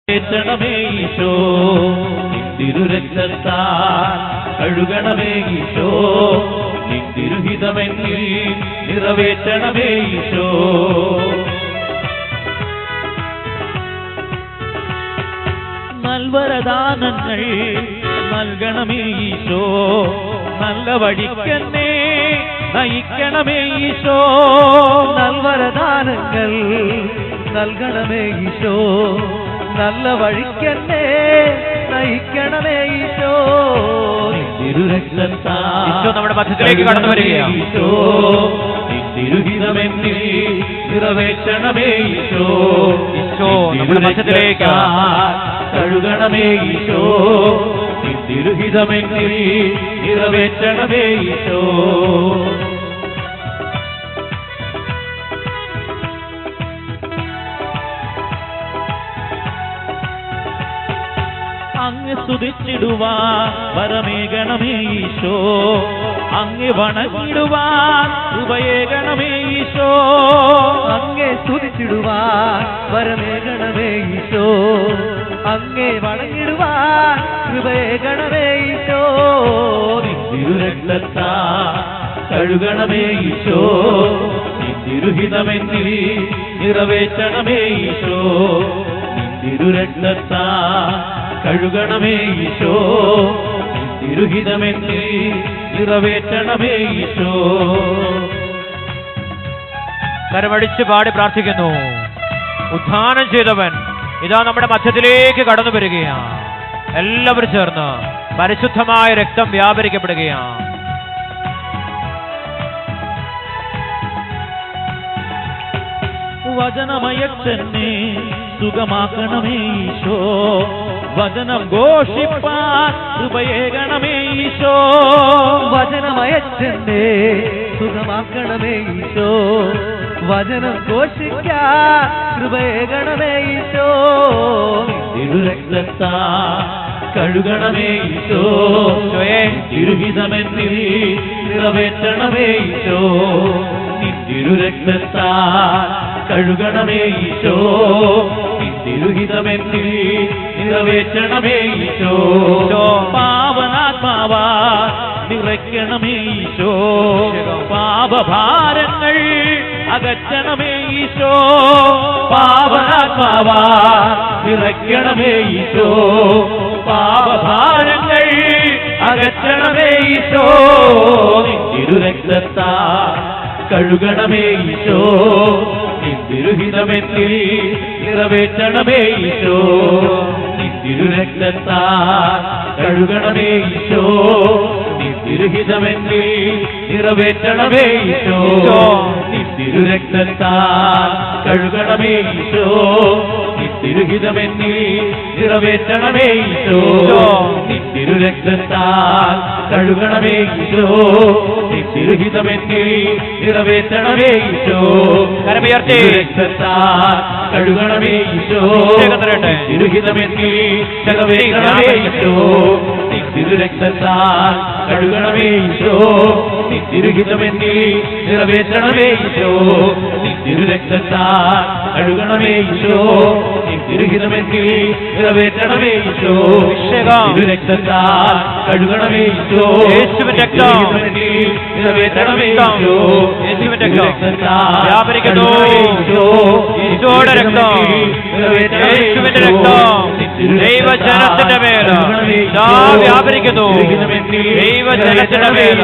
നിറവേറ്റണമേ ഈശോ നിന്തിരുരക്തത്താൽ കഴുകണമേ ഈശോ നിന്തിരുഹിതമെന്നിൽ നിറവേറ്റണമേ ഈശോ. നൽവരദാനങ്ങൾ നൽകണമേ ഈശോ നല്ല വഴിക്കെന്നെ നയിക്കണമേ ഈശോ. നൽവരദാനങ്ങൾ നൽകണമേ ഈശോ നല്ല വഴിക്കെന്നെ നയിക്കണമേ ഈശോ. തിരുരക്തത്താൽ ഈശോ നമ്മുടെ മധ്യത്തിലേക്ക് കടന്നു വരികയാണ്. ഈശോ തിരുഹിതമെന്നിൽ നിറവേറ്റണമേ ഈശോ. ഈശോ നമ്മുടെ മധ്യത്തിലേക്ക് കഴുകണമേ ഈശോ തിരുഹിതമെന്നിൽ നിറവേറ്റണമേ ഈശോ. അങ്ങ് സ്തുതിച്ചിടുവാൻ വരമേകണമേ ഈശോ അങ്ങ് വണങ്ങിടുവാൻ കൃപയേകണമേ ഈശോ. അങ്ങേ സ്തുതിച്ചിടുവാൻ വരമേകണമേ ഈശോ അങ്ങേ വണങ്ങിടുവാൻ കൃപയേകണമേ ഈശോ. തിരുരക്തത്താൽ കഴുകണമേ ഈശോ തിരുഹിതമെന്നിൽ നിറവേറ്റണമേ ഈശോ. തിരുരക്തത്താൽ കഴുകണമേ ഈശോ തിരുഹിതമെന്നിൽ നിറവേറ്റണമേ ഈശോ. കരമടിച്ച് പാടി പ്രാർത്ഥിക്കുന്നു. ഉദ്ധാനം ചെയ്തവൻ ഇതാ നമ്മുടെ മധ്യത്തിലേക്ക് കടന്നു വരികയാണ്. എല്ലാവരും ചേർന്ന് പരിശുദ്ധമായ രക്തം വ്യാപരിക്കപ്പെടുകയാണ്. വചനമയച്ചെന്നെ സുഖമാക്കണമേ ഈശോ വചനം ഘോഷിപ്പാൻ കൃപയേകണമേ ഈശോ. വചനമയച്ചെന്നെ സുഖമാക്കണമേ ഈശോ വചനം ഘോഷിക്കാൻ കൃപയേകണമേ ഈശോ. തിരുരക്തത്താൽ കഴുകണമേ ഈശോ തിരുഹിതമെന്നിൽ നിറവേറ്റണമേ ഈശോ. തിരുരക്തത്താൽ കഴുകണമേ ഈശോ തിരുഹിതമെന്നിൽ നിറവേറ്റണമേ ഈശോ. പാവനാത്മാവാ നിറയ്ക്കണമേ ഈശോ പാപഭാരങ്ങൾ അകറ്റണമേ ഈശോ. പാവനാത്മാവാ നിറയ്ക്കണമേ ഈശോ പാപഭാരങ്ങൾ അകറ്റണമേ ഈശോ. തിരുരക്തത്താൽ കഴുകണമേ ഈശോ തിരുഹിതമെന്നിൽ നിറവേറ്റണമേ ഈശോ. തിരുരക്തത്താൽ കഴുകണമേ ഈശോ തിരുഹിതമെന്നിൽ നിറവേറ്റണമേ ഈശോ. തിരുരക്തത്താൽ കഴുകണമേ ഈശോ തിരുഹിതമെന്നിൽ നിറവേറ്റണമേ ഈശോ. തിരുരക്തത്താൽ കഴുകണമേ ഈശോ തിരുഹിതമെന്നിൽ നിറവേറ്റണമേ ഈശോ. രക്തത്താൽ കഴുകണമേ ഈശോ തിരുഹിതമെന്നിൽ നിറവേറ്റണമേ ഈശോ. തിരുരക്തത്താൽ കഴുകണമേ ഈശോ തിരുഹിതമെന്നിൽ നിറവേറ്റണമേ ഈശോ. തിരുരക്തത്താൽ കഴുകണമേ ഈശോ തിരുഹിതമെന്നിൽ നിറവേറ്റണമേ ഈശോ. തിരുരക്തത്താൽ കഴുകണമേ ഈശോ യേശുവിന്റെ രക്തം നിറവേറ്റണമേ ഈശോ. യേശുവിന്റെ രക്തം വ്യാപരിക്കുന്നു. ഈശോയുടെ രക്തം യേശുവിന്റെ രക്തം ദൈവജനത്തിന്റെ മേൽ വ്യാപരിക്കുന്നു. ദൈവജനത്തിന്റെ മേൽ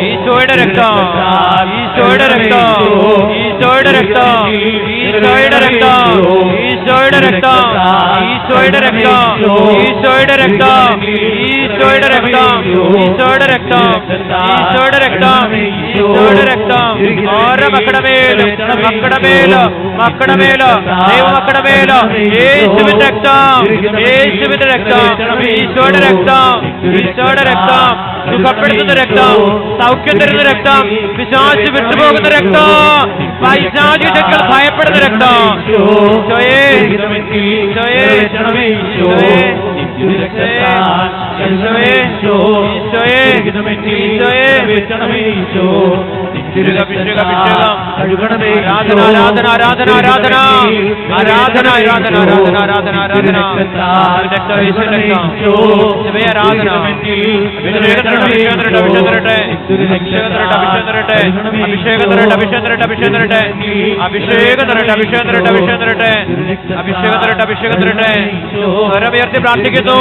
ഈശോയുടെ രക്തം ഈശോയുടെ രക്തം ഈശോയുടെ രക്തം ഈശോയുടെ രക്തം ഈശോയുടെ രക്തം ഈശോയുടെ രക്തം ഈശോയുടെ രക്തം ഈശോയുടെ രക്തം ഈശോയുടെ രക്തം ഈശോയുടെ രക്തം ഈശോയുടെ രക്തം ഓരോ മക്കളുടെ മേലും മക്കളുടെ മേല് ദൈവമക്കളുടെ മേല് യേശുവിന്റെ രക്തം യേശുവിന്റെ രക്തം ഈശോയുടെ രക്തം ഈശോയുടെ രക്തം സുഖപ്പെടുത്തുന്ന രക്തം സൗഖ്യം തരുന്ന രക്തം പിശാച് വിട്ടുപോകുന്ന രക്തം പൈശാചികൾ ഭയപ്പെടുന്ന രക്തം ഈശോയേ ഈശോയേ ഈശോയേ ഈശോയേ ഈശോയേ ഈശോയെ നിറവേറ്റണമേ ഈശോ. അഭിഷേകം, അഭിഷേകം. കഴുകണമേ ആരാധന, ആരാധന, ആരാധന, ആരാധന. ആരാധന, ആരാധന, ആരാധന, ആരാധന, ആരാധന. രക്തം, യേശുവിന്റെ രക്തം. യേശുവേ, ആരാധന. അഭിഷേകം തരട്ടെ, അഭിഷേകം തരട്ടെ, അഭിഷേകം തരട്ടെ. അഭിഷേകം തരട്ടെ, അഭിഷേകം തരട്ടെ. അഭിഷേകം തരട്ടെ, അഭിഷേകം തരട്ടെ, അഭിഷേകം തരട്ടെ. അഭിഷേകം തരട്ടെ, അഭിഷേകം തരട്ടെ, അഭിഷേകം തരട്ടെ. അഭിഷേകം തരട്ടെ, അഭിഷേകം തരട്ടെ. സ്വരമുയർത്തി പ്രാർത്ഥിക്കുന്നു,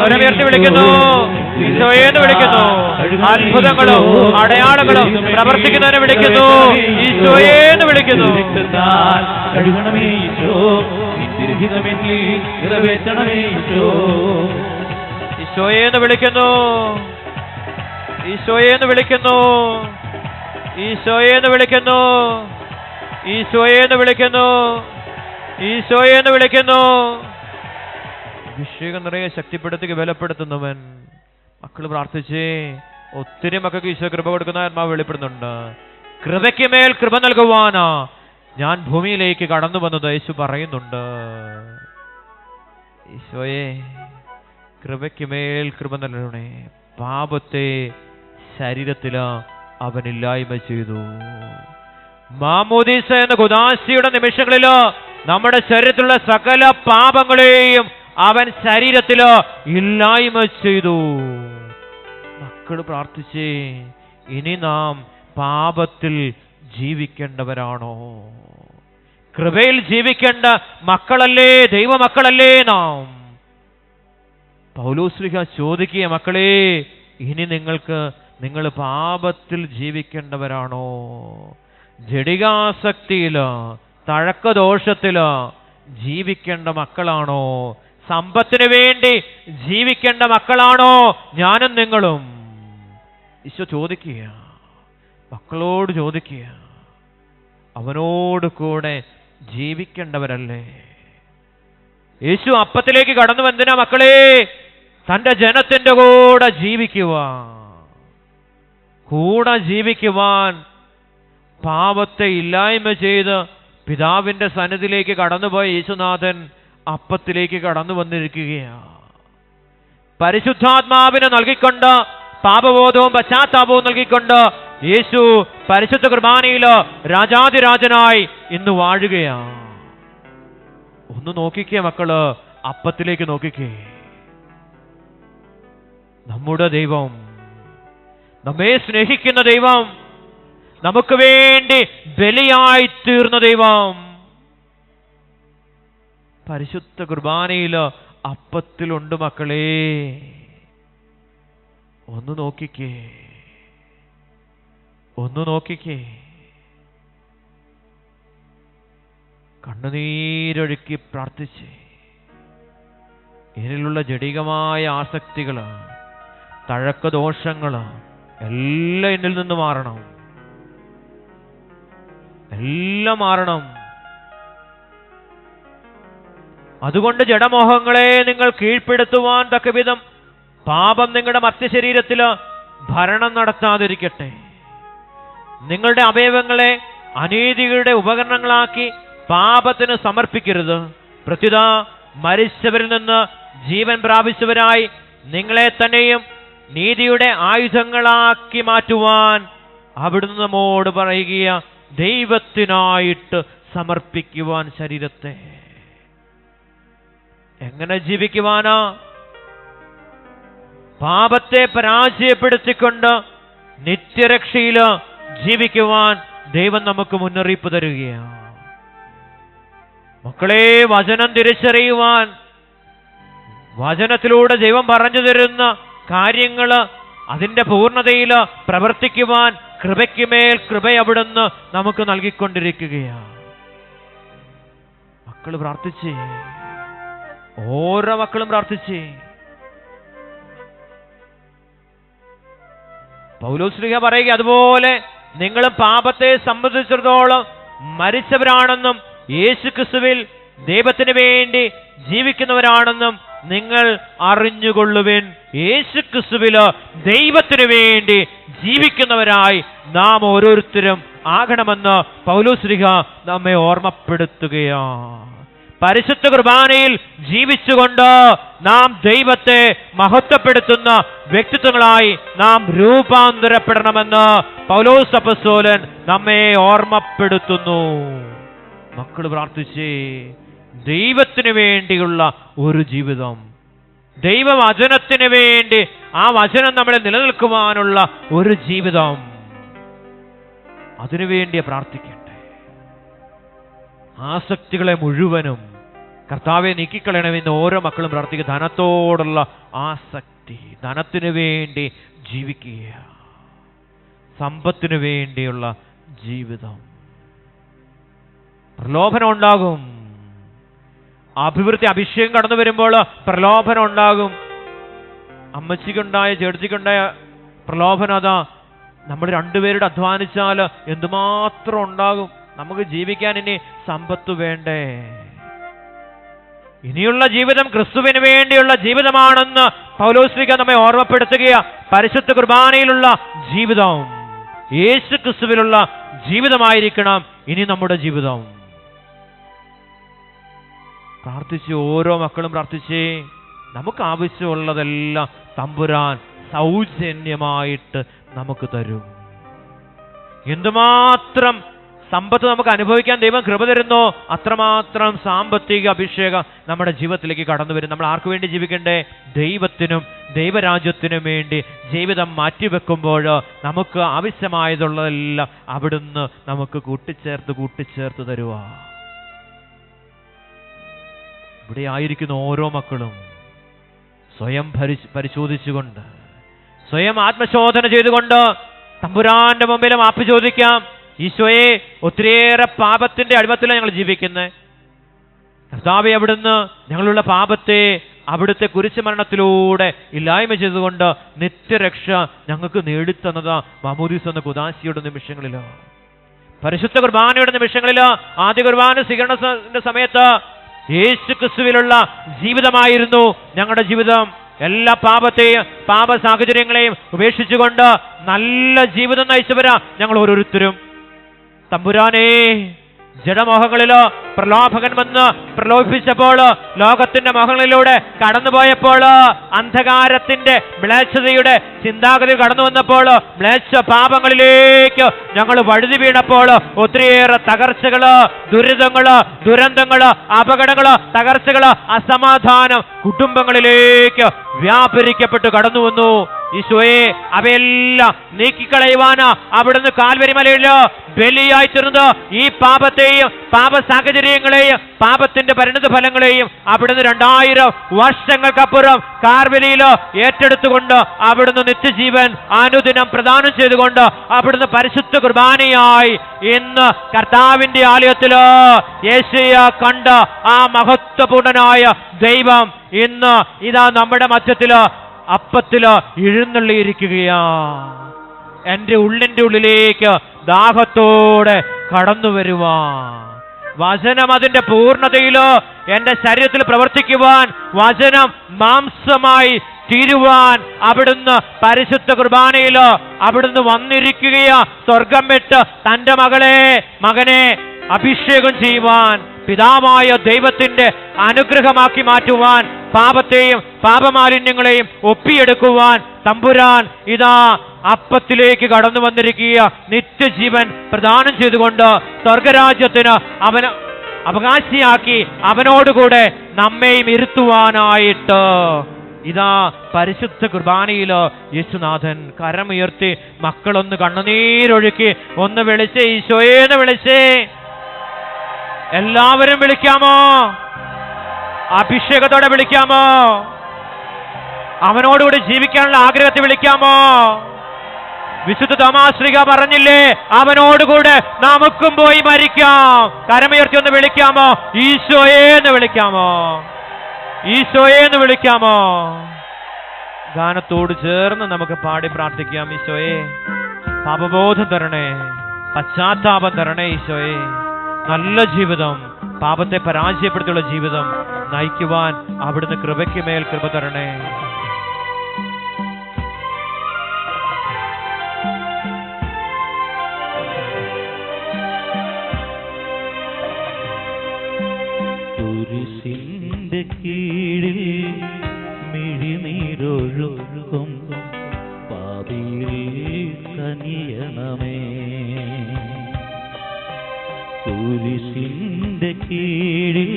സ്വരമുയർത്തി വിളിക്കുന്നു, ഈശോയെന്ന് വിളിക്കുന്നു. അത്ഭുതങ്ങളും അടയാളങ്ങളും പ്രവർത്തിക്കുന്നതിനെ വിളിക്കുന്നു, ഈശോയെന്ന് വിളിക്കുന്നു. കഴുകണമേ ഈശോ, തിരുഹിതമെന്നിൽ നിറവേറ്റണമേ ഈശോ. ഈശോയെന്ന് വിളിക്കുന്നു, ഈശോയെന്ന് വിളിക്കുന്നു, ഈശോയെന്ന് വിളിക്കുന്നു, ഈശോയെന്ന് വിളിക്കുന്നു, ഈശോയെന്ന് വിളിക്കുന്നു. അഭിഷേകം നിറയെ ശക്തിപ്പെടുത്തുക, ബലപ്പെടുത്തുന്നവൻ. മക്കൾ പ്രാർത്ഥിച്ചേ. ഒത്തിരി മക്കൾക്ക് ഈശോ കൃപ കൊടുക്കുന്ന ആത്മാവ് വെളിപ്പെടുന്നുണ്ട്. കൃപയ്ക്ക് മേൽ കൃപ നൽകുവാനാ ഞാൻ ഭൂമിയിലേക്ക് കടന്നു വന്നത് യേശു പറയുന്നുണ്ട്. ഈശോയെ, കൃപയ്ക്ക് മേൽ കൃപ നൽകണേ. പാപത്തെ ശരീരത്തില് അവനില്ലായ്മ ചെയ്തു. മാമോദീസ എന്ന ഖുദാശയുടെ നിമിഷങ്ങളില് നമ്മുടെ ശരീരത്തിലുള്ള സകല പാപങ്ങളെയും അവൻ ശരീരത്തില് ഇല്ലായ്മ ചെയ്തു. മക്കൾ പ്രാർത്ഥിച്ചേ. ഇനി നാം പാപത്തിൽ ജീവിക്കേണ്ടവരാണോ? കൃപയിൽ ജീവിക്കേണ്ട മക്കളല്ലേ, ദൈവമക്കളല്ലേ നാം? പൗലോസ്ലിഹ ചോദിക്കുക, മക്കളെ, ഇനി നിങ്ങൾ പാപത്തിൽ ജീവിക്കേണ്ടവരാണോ? ജഡികാസക്തിയില്, തഴക്കദോഷത്തില് ജീവിക്കേണ്ട മക്കളാണോ? സമ്പത്തിന് വേണ്ടി ജീവിക്കേണ്ട മക്കളാണോ ഞാനും നിങ്ങളും? ഈശോ ചോദിക്കുക, മക്കളോട് ചോദിക്കുക, അവനോട് കൂടെ ജീവിക്കേണ്ടവരല്ലേ? യേശു അപ്പത്തിലേക്ക് കടന്നു വന്നതിനാ മക്കളെ, തന്റെ ജനത്തിന്റെ കൂടെ ജീവിക്കുവാൻ, പാപത്തെ ഇല്ലായ്മ ചെയ്ത് പിതാവിന്റെ സന്നിധിയിലേക്ക് കടന്നുപോയ യേശുനാഥൻ അപ്പത്തിലേക്ക് കടന്നു വന്നിരിക്കുകയാണ്. പരിശുദ്ധാത്മാവിനെ നൽകിക്കൊണ്ട്, പാപബോധവും പശ്ചാത്താപവും നൽകിക്കൊണ്ട് യേശു പരിശുദ്ധ കുർബാനയില് രാജാതിരാജനായി ഇന്ന് വാഴുകയാണ്. ഒന്ന് നോക്കിക്കേ മക്കള്, അപ്പത്തിലേക്ക് നോക്കിക്കേ. നമ്മുടെ ദൈവം, നമ്മെ സ്നേഹിക്കുന്ന ദൈവം, നമുക്ക് വേണ്ടി ബലിയായി തീർന്ന ദൈവം പരിശുദ്ധ കുർബാനയില് അപ്പത്തിലുണ്ട് മക്കളെ. ഒന്ന് നോക്കിക്കേ, ഒന്ന് നോക്കിക്കേ. കണ്ണുനീരൊഴുക്കി പ്രാർത്ഥിച്ച് ഇതിലുള്ള ജഡികമായ ആസക്തികള്, തഴക്കദോഷങ്ങള് എല്ലാം എന്നിൽ നിന്ന് മാറണം, എല്ലാം മാറണം. അതുകൊണ്ട് ജഡമോഹങ്ങളെ നിങ്ങൾ കീഴ്പ്പെടുത്തുവാൻ തക്കവിധം പാപം നിങ്ങളുടെ മർത്യശരീരത്തില് ഭരണം നടത്താതിരിക്കട്ടെ. നിങ്ങളുടെ അവയവങ്ങളെ അനീതികളുടെ ഉപകരണങ്ങളാക്കി പാപത്തിന് സമർപ്പിക്കരുത്. പ്രത്യുത മരിച്ചവരിൽ നിന്ന് ജീവൻ പ്രാപിച്ചവരായി നിങ്ങളെ തന്നെയും നീതിയുടെ ആയുധങ്ങളാക്കി മാറ്റുവാൻ അവിടുന്ന് നമ്മോട് പറയുക, ദൈവത്തിനായിട്ട് സമർപ്പിക്കുവാൻ ശരീരത്തെ. എങ്ങനെ ജീവിക്കുവാനാ? പാപത്തെ പരാജയപ്പെടുത്തിക്കൊണ്ട് നിത്യരക്ഷയില് ജീവിക്കുവാൻ ദൈവം നമുക്ക് മുന്നറിയിപ്പ് തരികയാണ്. മക്കളെ, വചനം തിരിച്ചറിയുവാൻ, വചനത്തിലൂടെ ദൈവം പറഞ്ഞു തരുന്ന കാര്യങ്ങള് അതിന്റെ പൂർണ്ണതയിൽ പ്രവർത്തിക്കുവാൻ കൃപയ്ക്ക് മേൽ കൃപ അവിടുന്ന് നമുക്ക് നൽകിക്കൊണ്ടിരിക്കുകയാണ്. മക്കൾ പ്രാർത്ഥിച്ചേ, ഓരോ മക്കളും പ്രാർത്ഥിച്ചേ. പൗലോസ്ലീഹ പറയുക, അതുപോലെ നിങ്ങളും പാപത്തെ സംബന്ധിച്ചിടത്തോളം മരിച്ചവരാണെന്നും യേശുക്രിസ്തുവിൽ ദൈവത്തിന് വേണ്ടി ജീവിക്കുന്നവരാണെന്നും നിങ്ങൾ അറിഞ്ഞുകൊള്ളുവിൻ. യേശുക്രിസ്തുവില് ദൈവത്തിന് വേണ്ടി ജീവിക്കുന്നവരായി നാം ഓരോരുത്തരും ആകണമെന്ന് പൗലോസ്ലീഹ നമ്മെ ഓർമ്മപ്പെടുത്തുകയാണ്. പരിശുദ്ധ കുർബാനയിൽ ജീവിച്ചുകൊണ്ട് നാം ദൈവത്തെ മഹത്വപ്പെടുത്തുന്ന വ്യക്തിത്വങ്ങളായി നാം രൂപാന്തരപ്പെടണമെന്ന് പൗലോസ് അപ്പോസ്തലൻ നമ്മെ ഓർമ്മപ്പെടുത്തുന്നു. മക്കൾ പ്രാർത്ഥിച്ചേ, ദൈവത്തിന് വേണ്ടിയുള്ള ഒരു ജീവിതം, ദൈവവചനത്തിന് വേണ്ടി ആ വചനം നമ്മളെ നിലനിൽക്കുവാനുള്ള ഒരു ജീവിതം, അതിനുവേണ്ടി പ്രാർത്ഥിക്കണ്ടേ. ആസക്തികളെ മുഴുവനും കർത്താവെ നീക്കിക്കളയണമെന്ന് ഓരോ മക്കളും പ്രാർത്ഥിക്കുക. ധനത്തോടുള്ള ആസക്തി, ധനത്തിന് വേണ്ടി ജീവിക്കുക, സമ്പത്തിനു വേണ്ടിയുള്ള ജീവിതം. പ്രലോഭനം ഉണ്ടാകും. അഭിവൃദ്ധി അഭിഷേകം കടന്നു വരുമ്പോൾ പ്രലോഭനം ഉണ്ടാകും. അമ്മച്ചിക്കുണ്ടായ ചേർച്ചിക്കുണ്ടായ പ്രലോഭനം അതാ. നമ്മൾ രണ്ടുപേരുടെ അധ്വാനിച്ചാൽ എന്തുമാത്രം ഉണ്ടാകും. നമുക്ക് ജീവിക്കാൻ ഇനി സമ്പത്ത് വേണ്ടേ? ഇനിയുള്ള ജീവിതം ക്രിസ്തുവിന് വേണ്ടിയുള്ള ജീവിതമാണെന്ന് പൗലോസ്ലീഹ നമ്മെ ഓർമ്മപ്പെടുത്തുകയാണ്. പരിശുദ്ധ കുർബാനയിലുള്ള ജീവിതം, യേശു ക്രിസ്തുവിലുള്ള ജീവിതമായിരിക്കണം ഇനി നമ്മുടെ ജീവിതം. പ്രാർത്ഥിച്ച് ഓരോ മക്കളും പ്രാർത്ഥിച്ചേ. നമുക്ക് ആവശ്യമുള്ളതെല്ലാം തമ്പുരാൻ സൗജന്യമായിട്ട് നമുക്ക് തരും. എന്തുമാത്രം സമ്പത്ത് നമുക്ക് അനുഭവിക്കാൻ ദൈവം കൃപ തരുന്നോ അത്രമാത്രം സാമ്പത്തിക അഭിഷേകം നമ്മുടെ ജീവിതത്തിലേക്ക് കടന്നു വരും. നമ്മൾ ആർക്കു വേണ്ടി ജീവിക്കണ്ടേ? ദൈവത്തിനും ദൈവരാജ്യത്തിനും വേണ്ടി ജീവിതം മാറ്റിവെക്കുമ്പോൾ നമുക്ക് ആവശ്യമായതുള്ളതെല്ലാം അവിടുന്ന് നമുക്ക് കൂട്ടിച്ചേർത്ത് തരുക. ഇവിടെ ആയിരിക്കുന്ന ഓരോ മക്കളും സ്വയം പരിശോധിച്ചുകൊണ്ട്, സ്വയം ആത്മശോധന ചെയ്തുകൊണ്ട് തമ്പുരാന്റെ മുമ്പിൽ മാപ്പ് ചോദിക്കാം. ഈശോയെ, ഒത്തിരിയേറെ പാപത്തിന്റെ അടിമത്തിലാണ് ഞങ്ങൾ ജീവിക്കുന്നത്. കർത്താവേ, അവിടുന്ന് ഞങ്ങളുള്ള പാപത്തെ അവിടുത്തെ കുരിശുമരണത്തിലൂടെ ഇല്ലായ്മ ചെയ്തുകൊണ്ട് നിത്യരക്ഷ ഞങ്ങൾക്ക് നേടിത്തന്നത് മാമോദീസ എന്ന കുദാശിയുടെ നിമിഷങ്ങളിലോ, പരിശുദ്ധ കുർബാനയുടെ നിമിഷങ്ങളിലോ, ആദ്യ കുർബാന സ്വീകരണത്തിന്റെ സമയത്ത് യേശു ക്രിസ്തുവിലുള്ള ജീവിതമായിരുന്നു ഞങ്ങളുടെ ജീവിതം. എല്ലാ പാപത്തെയും പാപ സാഹചര്യങ്ങളെയും ഉപേക്ഷിച്ചുകൊണ്ട് നല്ല ജീവിതം നയിച്ചവരാ ഞങ്ങൾ ഓരോരുത്തരും. തമ്പുരാനേ, ജഡമോഹങ്ങളിലോ പ്രലോഭകൻ വന്ന് പ്രലോഭിപ്പിച്ചപ്പോൾ, ലോകത്തിന്റെ മോഹങ്ങളിലൂടെ കടന്നുപോയപ്പോൾ, അന്ധകാരത്തിന്റെ മ്ലേച്ഛതയുടെ ചിന്താഗതി കടന്നു വന്നപ്പോൾ, മ്ലേച്ഛ പാപങ്ങളിലേക്ക് ഞങ്ങൾ വഴുതി വീണപ്പോൾ, ഒത്തിരിയേറെ തകർച്ചകള്, ദുരിതങ്ങള്, ദുരന്തങ്ങള്, അപകടങ്ങള്, തകർച്ചകള്, അസമാധാനം കുടുംബങ്ങളിലേക്ക് വ്യാപരിക്കപ്പെട്ട് കടന്നു വന്നു. ഈശോയെ, അവയെല്ലാം നീക്കിക്കളയുവാനാ അവിടുന്ന് കാൽവരി മലയില് ബലിയായി തീർന്നത്. ഈ പാപത്തെയും പാപ സാഹചര്യങ്ങളെയും പാപത്തിന്റെ പരിണിത ഫലങ്ങളെയും അവിടുന്ന് 2000 വർഷങ്ങൾക്കപ്പുറം കാൽവരിയില് ഏറ്റെടുത്തുകൊണ്ട് അവിടുന്ന് നിത്യജീവൻ അനുദിനം പ്രദാനം ചെയ്തുകൊണ്ട് അവിടുന്ന് പരിശുദ്ധ കുർബാനയായി ഇന്ന് കർത്താവിന്റെ ആലയത്തില് യേശയ്യ കണ്ട ആ മഹത്വപൂർണനായ ദൈവം ഇന്ന് ഇതാ നമ്മുടെ മധ്യത്തില് അപ്പത്തില് എഴുന്നള്ളിയിരിക്കുകയാ. എന്റെ ഉള്ളിന്റെ ഉള്ളിലേക്ക് ദാഹത്തോടെ കടന്നു വരുവാൻ, വചനം അതിന്റെ പൂർണ്ണതയിലോ എന്റെ ശരീരത്തിൽ പ്രവർത്തിക്കുവാൻ, വചനം മാംസമായി തീരുവാൻ അവിടുന്ന് പരിശുദ്ധ കുർബാനയിലോ അവിടുന്ന് വന്നിരിക്കുകയാ. സ്വർഗം വിട്ട് തന്റെ മകനെ അഭിഷേകം ചെയ്യുവാൻ, പിതാവായ ദൈവത്തിന്റെ അനുഗ്രഹമാക്കി മാറ്റുവാൻ, പാപത്തെയും പാപമാലിന്യങ്ങളെയും ഒപ്പിയെടുക്കുവാൻ തമ്പുരാൻ ഇതാ അപ്പത്തിലേക്ക് കടന്നു വന്നിരിക്കുക. നിത്യജീവൻ പ്രദാനം ചെയ്തുകൊണ്ട് സ്വർഗരാജ്യത്തിന് അവന് അവകാശിയാക്കി അവനോടുകൂടെ നമ്മെയും ഇരുത്തുവാനായിട്ട് ഇതാ പരിശുദ്ധ കുർബാനയില് യേശുനാഥൻ കരമുയർത്തി മക്കളൊന്ന് കണ്ണുനീരൊഴുക്കി ഒന്ന് വിളിച്ചേ, ഈശോയേന്ന് വിളിച്ചേ. എല്ലാവരും വിളിക്കാമോ? അഭിഷേകത്തോടെ വിളിക്കാമോ? അവനോടുകൂടി ജീവിക്കാനുള്ള ആഗ്രഹത്തിൽ വിളിക്കാമോ? വിശുദ്ധ തോമാശ്ലീഹ പറഞ്ഞില്ലേ, അവനോടുകൂടെ നമുക്കും പോയി മരിക്കാം. കരമുയർത്തി ഒന്ന് വിളിക്കാമോ? ഈശോയേന്ന് വിളിക്കാമോ? ഈശോയേന്ന് വിളിക്കാമോ? ഗാനത്തോട് ചേർന്ന് നമുക്ക് പാടി പ്രാർത്ഥിക്കാം. ഈശോയെ, പാപബോധം തരണേ, പശ്ചാത്താപം തരണേ. ഈശോയെ, നല്ല ജീവിതം, പാപത്തെ പരാജയപ്പെടുത്തിയുള്ള ജീവിതം നയിക്കുവാൻ അവിടുന്ന് കൃപയ്ക്ക് മേൽ കൃപ തരണേ. ഒരു കീഴിൽ മിഴിനീരൊഴുക്കും പാപിയിൽ കനിയണമേ. കുരിശിന്റെ കീഴിൽ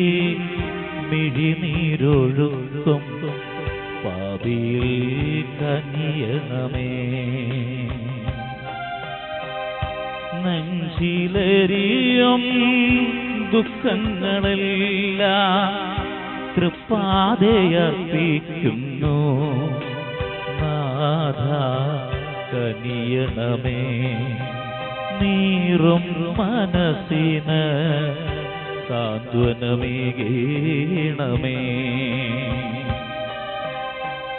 മിഴിനീരൊഴുക്കും പാപിയിൽ കനിയണമേ. നെഞ്ചിലെറിയും ദുഃഖങ്ങളെല്ലാം തൃപ്പാതയർപ്പിക്കുന്നു നാഥ കനിയണമേ. നീറും മനസ്സിന് സാന്ത്വനമേകണമേ.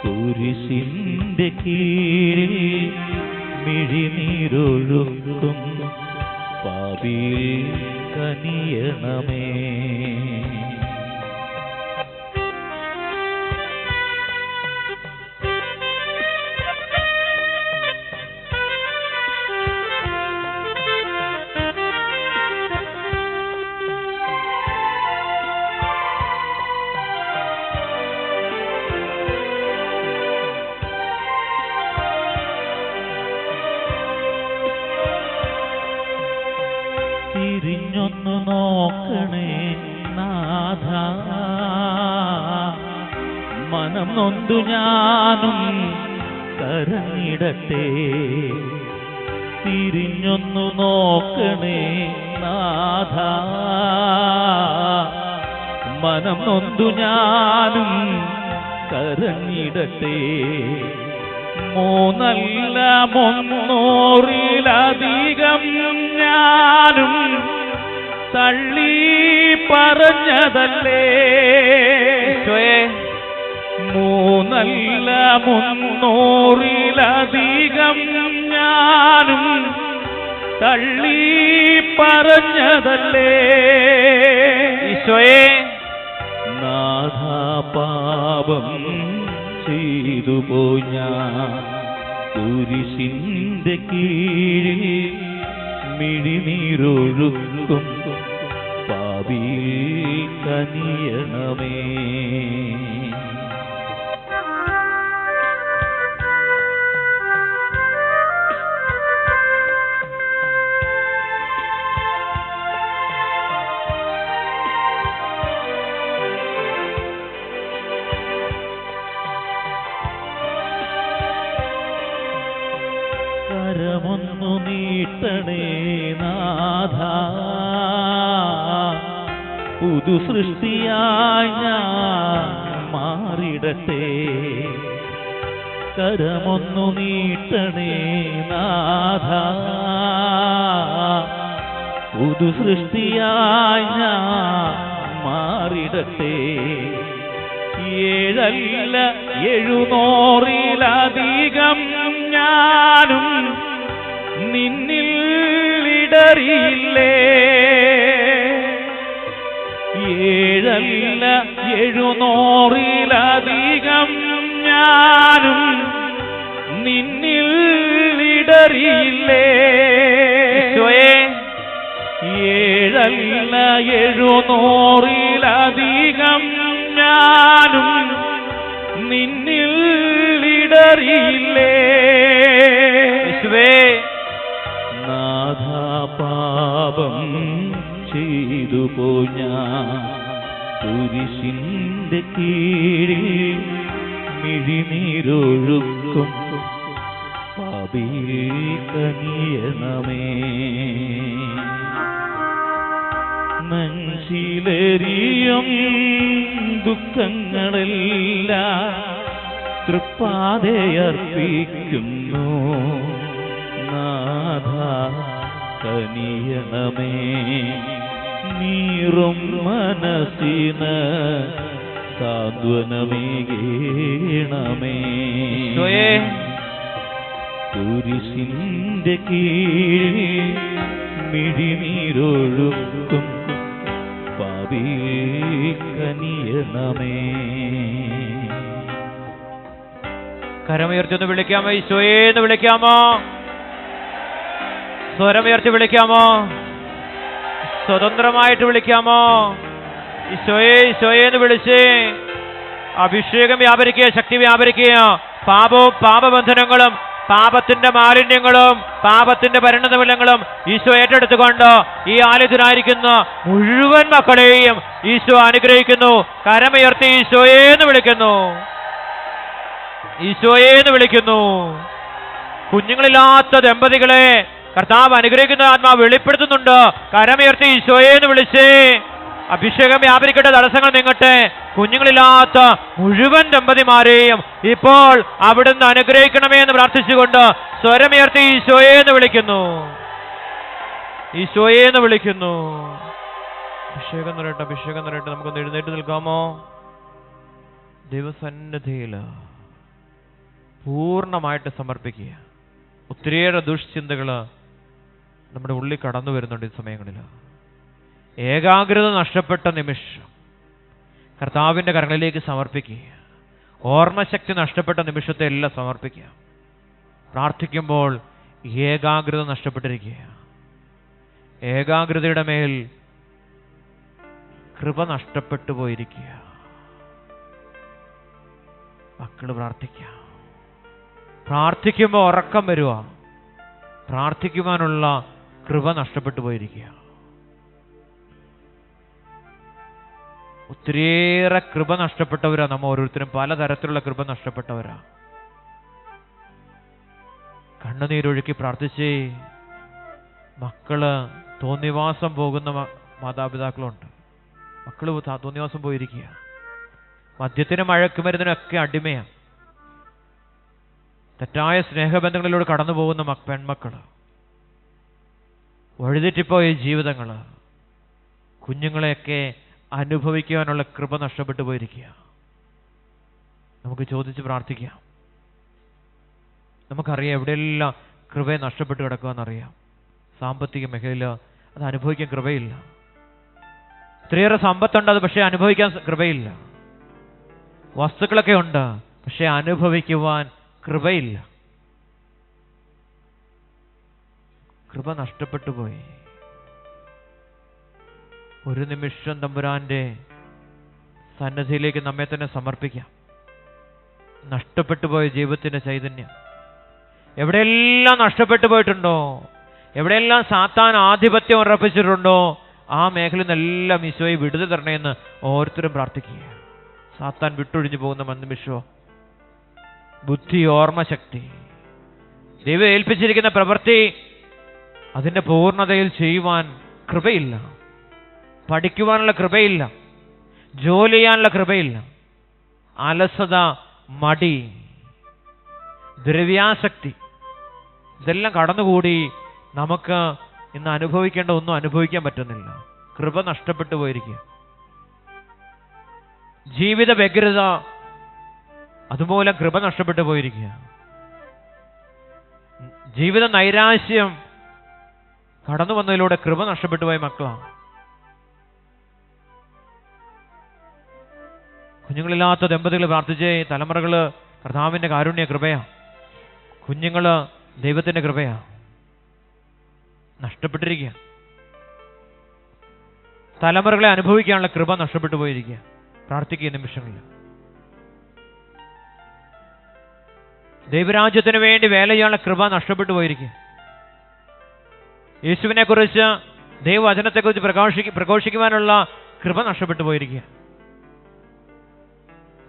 കുരിശിന്റെ കീഴിൽ മിഴിനീരൊഴുക്കും പാപിയിൽ കനിയണമേ. തിരിഞ്ഞൊന്നു നോക്കണേ നാഥ, മനം നൊന്തു ഞാനും കരഞ്ഞിടട്ടെ. തിരിഞ്ഞൊന്നു നോക്കണേ നാഥ, മനം നൊന്തു ഞാനും കരഞ്ഞിടട്ടെ. മൂന്നല്ല 300-ലധികം ഞാനും തള്ളി പറഞ്ഞതല്ലേ. മൂന്നല്ല 300-ലധികം ഞാനും തള്ളി പറഞ്ഞതല്ലേ. ഈശോയെ നാഥ പാപം ചെയ്തു പോയി ഞാൻ കുരിശിന്റെ കീഴിൽ മിഴിനീരൊഴുക്കും പാപിയിൽ കനിയണമേ. കരമൊന്നു നീട്ടണേ നാഥ, പുതു സൃഷ്ടിയായി ഞാൻ മാറിടട്ടെ. കരമൊന്നു നീട്ടണേ നാഥ, പുതു സൃഷ്ടിയായി ഞാൻ മാറിടട്ടെ. 700-ലധികം ഞാനും നിന്നിൽ ഇടറിയില്ലേ. 700-ലധികം ഞാനും നിന്നിൽ ഇടറിയില്ലേ. 700-ലധികം ഞാനും നിന്നിൽ ഇടറിയില്ലേ. നാഥ പാപം ചെയ്തു പോയി ഞാൻ കുരിശിന്റെ കീഴിൽ മിഴിനീരൊഴുക്കും പാപിയിൽ കനിയണമേ. നെഞ്ചിലെറിയും ദുഃഖങ്ങളെല്ലാം തൃപ്പാതയർപ്പിക്കുന്നു നാഥ കനിയണമേ. നീറും മനസ്സിന് സാന്ത്വനമേകണമേ. കുരിശിന്റെ കീഴിൽ മിഴിനീരൊഴുക്കും പാപിയിൽ കനിയണമേ. കരമുയർത്തി വിളിക്കാമോ? ഈശോയെന്ന് വിളിക്കാമോ? സ്വരമുയർത്തി വിളിക്കാമോ? സ്വതന്ത്രമായിട്ട് വിളിക്കാമോ? ഈശോയെ ഈശോയെന്ന് വിളിച്ചേ. അഭിഷേകം വ്യാപരിക്കുക, ശക്തി വ്യാപരിക്കുക. പാപവും പാപബന്ധനങ്ങളും പാപത്തിന്റെ മാലിന്യങ്ങളും പാപത്തിന്റെ പരിണതഫലങ്ങളും ഈശോ ഏറ്റെടുത്തുകൊണ്ട് ഈ ആലയത്തിലായിരിക്കുന്ന മുഴുവൻ മക്കളെയും ഈശോ അനുഗ്രഹിക്കുന്നു. കരമുയർത്തി ഈശോയേന്ന് വിളിക്കുന്നു, ഈശോയേന്ന് വിളിക്കുന്നു. കുഞ്ഞുങ്ങളില്ലാത്ത ദമ്പതികളെ കർത്താവ് അനുഗ്രഹിക്കുന്ന ആത്മാവ് വെളിപ്പെടുത്തുന്നുണ്ട്. കരമുയർത്തി ഈശോയേന്ന് വിളിച്ചേ. അഭിഷേകം വ്യാപരിക്കട്ടെ, തടസ്സങ്ങൾ നീങ്ങട്ടെ. കുഞ്ഞുങ്ങളില്ലാത്ത മുഴുവൻ ദമ്പതിമാരെയും ഇപ്പോൾ അവിടുന്ന് അനുഗ്രഹിക്കണമേ എന്ന് പ്രാർത്ഥിച്ചുകൊണ്ട് സ്വരമുയർത്തി ഈശോയേന്ന് വിളിക്കുന്നു, ഈശോയേന്ന് വിളിക്കുന്നു. അഭിഷേകം നിറയട്ടെ, അഭിഷേകം നിറയട്ടെ. നമുക്കൊന്ന് എഴുന്നേറ്റ് നിൽക്കാമോ? ദൈവസന്നിധിയിൽ പൂർണ്ണമായിട്ട് സമർപ്പിക്കുക. ഒത്തിരിയേറെ ദുഷ്ചിന്തകൾ നമ്മുടെ ഉള്ളിൽ കടന്നു വരുന്നുണ്ട് ഈ സമയങ്ങളിൽ. ഏകാഗ്രത നഷ്ടപ്പെട്ട നിമിഷം കർത്താവിൻ്റെ കരങ്ങളിലേക്ക് സമർപ്പിക്കുക. ഓർമ്മശക്തി നഷ്ടപ്പെട്ട നിമിഷത്തെ എല്ലാം സമർപ്പിക്കുക. പ്രാർത്ഥിക്കുമ്പോൾ ഏകാഗ്രത നഷ്ടപ്പെട്ടിരിക്കുക. ഏകാഗ്രതയുടെ മേൽ കൃപ നഷ്ടപ്പെട്ടു പോയിരിക്കുക. മക്കൾ പ്രാർത്ഥിക്കുക. പ്രാർത്ഥിക്കുമ്പോൾ ഉറക്കം വരുക. പ്രാർത്ഥിക്കുവാനുള്ള കൃപ നഷ്ടപ്പെട്ടു പോയിരിക്കുക. ഒത്തിരിയേറെ കൃപ നഷ്ടപ്പെട്ടവരാ നമ്മ ഓരോരുത്തരും. പലതരത്തിലുള്ള കൃപ നഷ്ടപ്പെട്ടവരാ. കണ്ണുനീരൊഴുക്കി പ്രാർത്ഥിച്ചേ. മക്കള് തോന്നിവാസം പോകുന്ന മാതാപിതാക്കളുണ്ട്. മക്കള് തോന്നിവാസം പോയിരിക്കുക. മദ്യത്തിനും മഴക്കുമരുന്നിനൊക്കെ അടിമയാണ്. തെറ്റായ സ്നേഹബന്ധങ്ങളിലൂടെ കടന്നു പോകുന്ന പെൺമക്കള്, വഴിതെറ്റിപ്പോയ ജീവിതങ്ങള്, കുഞ്ഞുങ്ങളെയൊക്കെ അനുഭവിക്കുവാനുള്ള കൃപ നഷ്ടപ്പെട്ടു പോയിരിക്കുക. നമുക്ക് ചോദിച്ച് പ്രാർത്ഥിക്കാം. നമുക്കറിയാം എവിടെയെല്ലാം കൃപയെ നഷ്ടപ്പെട്ട് കിടക്കുകയെന്നറിയാം. സാമ്പത്തിക മേഖലയിൽ അത് അനുഭവിക്കാൻ കൃപയില്ല. ഇത്രയേറെ സമ്പത്തുണ്ട്, അത് പക്ഷേ അനുഭവിക്കാൻ കൃപയില്ല. വസ്തുക്കളൊക്കെ ഉണ്ട്, പക്ഷെ അനുഭവിക്കുവാൻ കൃപയില്ല. കൃപ നഷ്ടപ്പെട്ടു പോയി. ഒരു നിമിഷം തമ്പുരാന്റെ സന്നദ്ധിയിലേക്ക് നമ്മെ തന്നെ സമർപ്പിക്കാം. നഷ്ടപ്പെട്ടു പോയ ജീവിതത്തിന്റെ ചൈതന്യം എവിടെയെല്ലാം നഷ്ടപ്പെട്ടു പോയിട്ടുണ്ടോ, എവിടെയെല്ലാം സാത്താൻ ആധിപത്യം ഉറപ്പിച്ചിട്ടുണ്ടോ, ആ മേഖലയിൽ നിന്നെല്ലാം ഈശോയെ വിടുതൽ തരണേന്ന് ഓരോരുത്തരും പ്രാർത്ഥിക്കുക. സാത്താൻ വിട്ടൊഴിഞ്ഞു പോകുന്ന നിമിഷമോ ബുദ്ധി, ഓർമ്മശക്തി, ദൈവം ഏൽപ്പിച്ചിരിക്കുന്ന പ്രവൃത്തി അതിൻ്റെ പൂർണ്ണതയിൽ ചെയ്യുവാൻ കൃപയില്ല. പഠിക്കുവാനുള്ള കൃപയില്ല. ജോലി ചെയ്യാനുള്ള കൃപയില്ല. അലസത, മടി, ദ്രവ്യാസക്തി, ഇതെല്ലാം കടന്നുകൂടി നമുക്ക് ഇന്ന് അനുഭവിക്കേണ്ട ഒന്നും അനുഭവിക്കാൻ പറ്റുന്നില്ല. കൃപ നഷ്ടപ്പെട്ടു പോയിരിക്കുക. ജീവിത വ്യഗ്രത, അതുമൂലം കൃപ നഷ്ടപ്പെട്ടു പോയിരിക്കുക. ജീവിത നൈരാശ്യം കടന്നു വന്നതിലൂടെ കൃപ നഷ്ടപ്പെട്ടു പോയ മക്കളാണ്. കുഞ്ഞുങ്ങളില്ലാത്ത ദമ്പതികൾ പ്രാർത്ഥിച്ച് തലമുറകള് കർത്താവിന്റെ കാരുണ്യ കൃപയാ. കുഞ്ഞുങ്ങള് ദൈവത്തിന്റെ കൃപയാ. നഷ്ടപ്പെട്ടിരിക്കുക. തലമുറകളെ അനുഭവിക്കാനുള്ള കൃപ നഷ്ടപ്പെട്ടു പോയിരിക്കുക. പ്രാർത്ഥിക്കുക നിമിഷങ്ങളിൽ. ദൈവരാജ്യത്തിന് വേണ്ടി വേല ചെയ്യാനുള്ള കൃപ നഷ്ടപ്പെട്ടു പോയിരിക്കുക. യേശുവിനെ കുറിച്ച്, ദൈവവചനത്തെക്കുറിച്ച് പ്രഘോഷിക്കുവാനുള്ള കൃപ നഷ്ടപ്പെട്ടു പോയിരിക്കുക.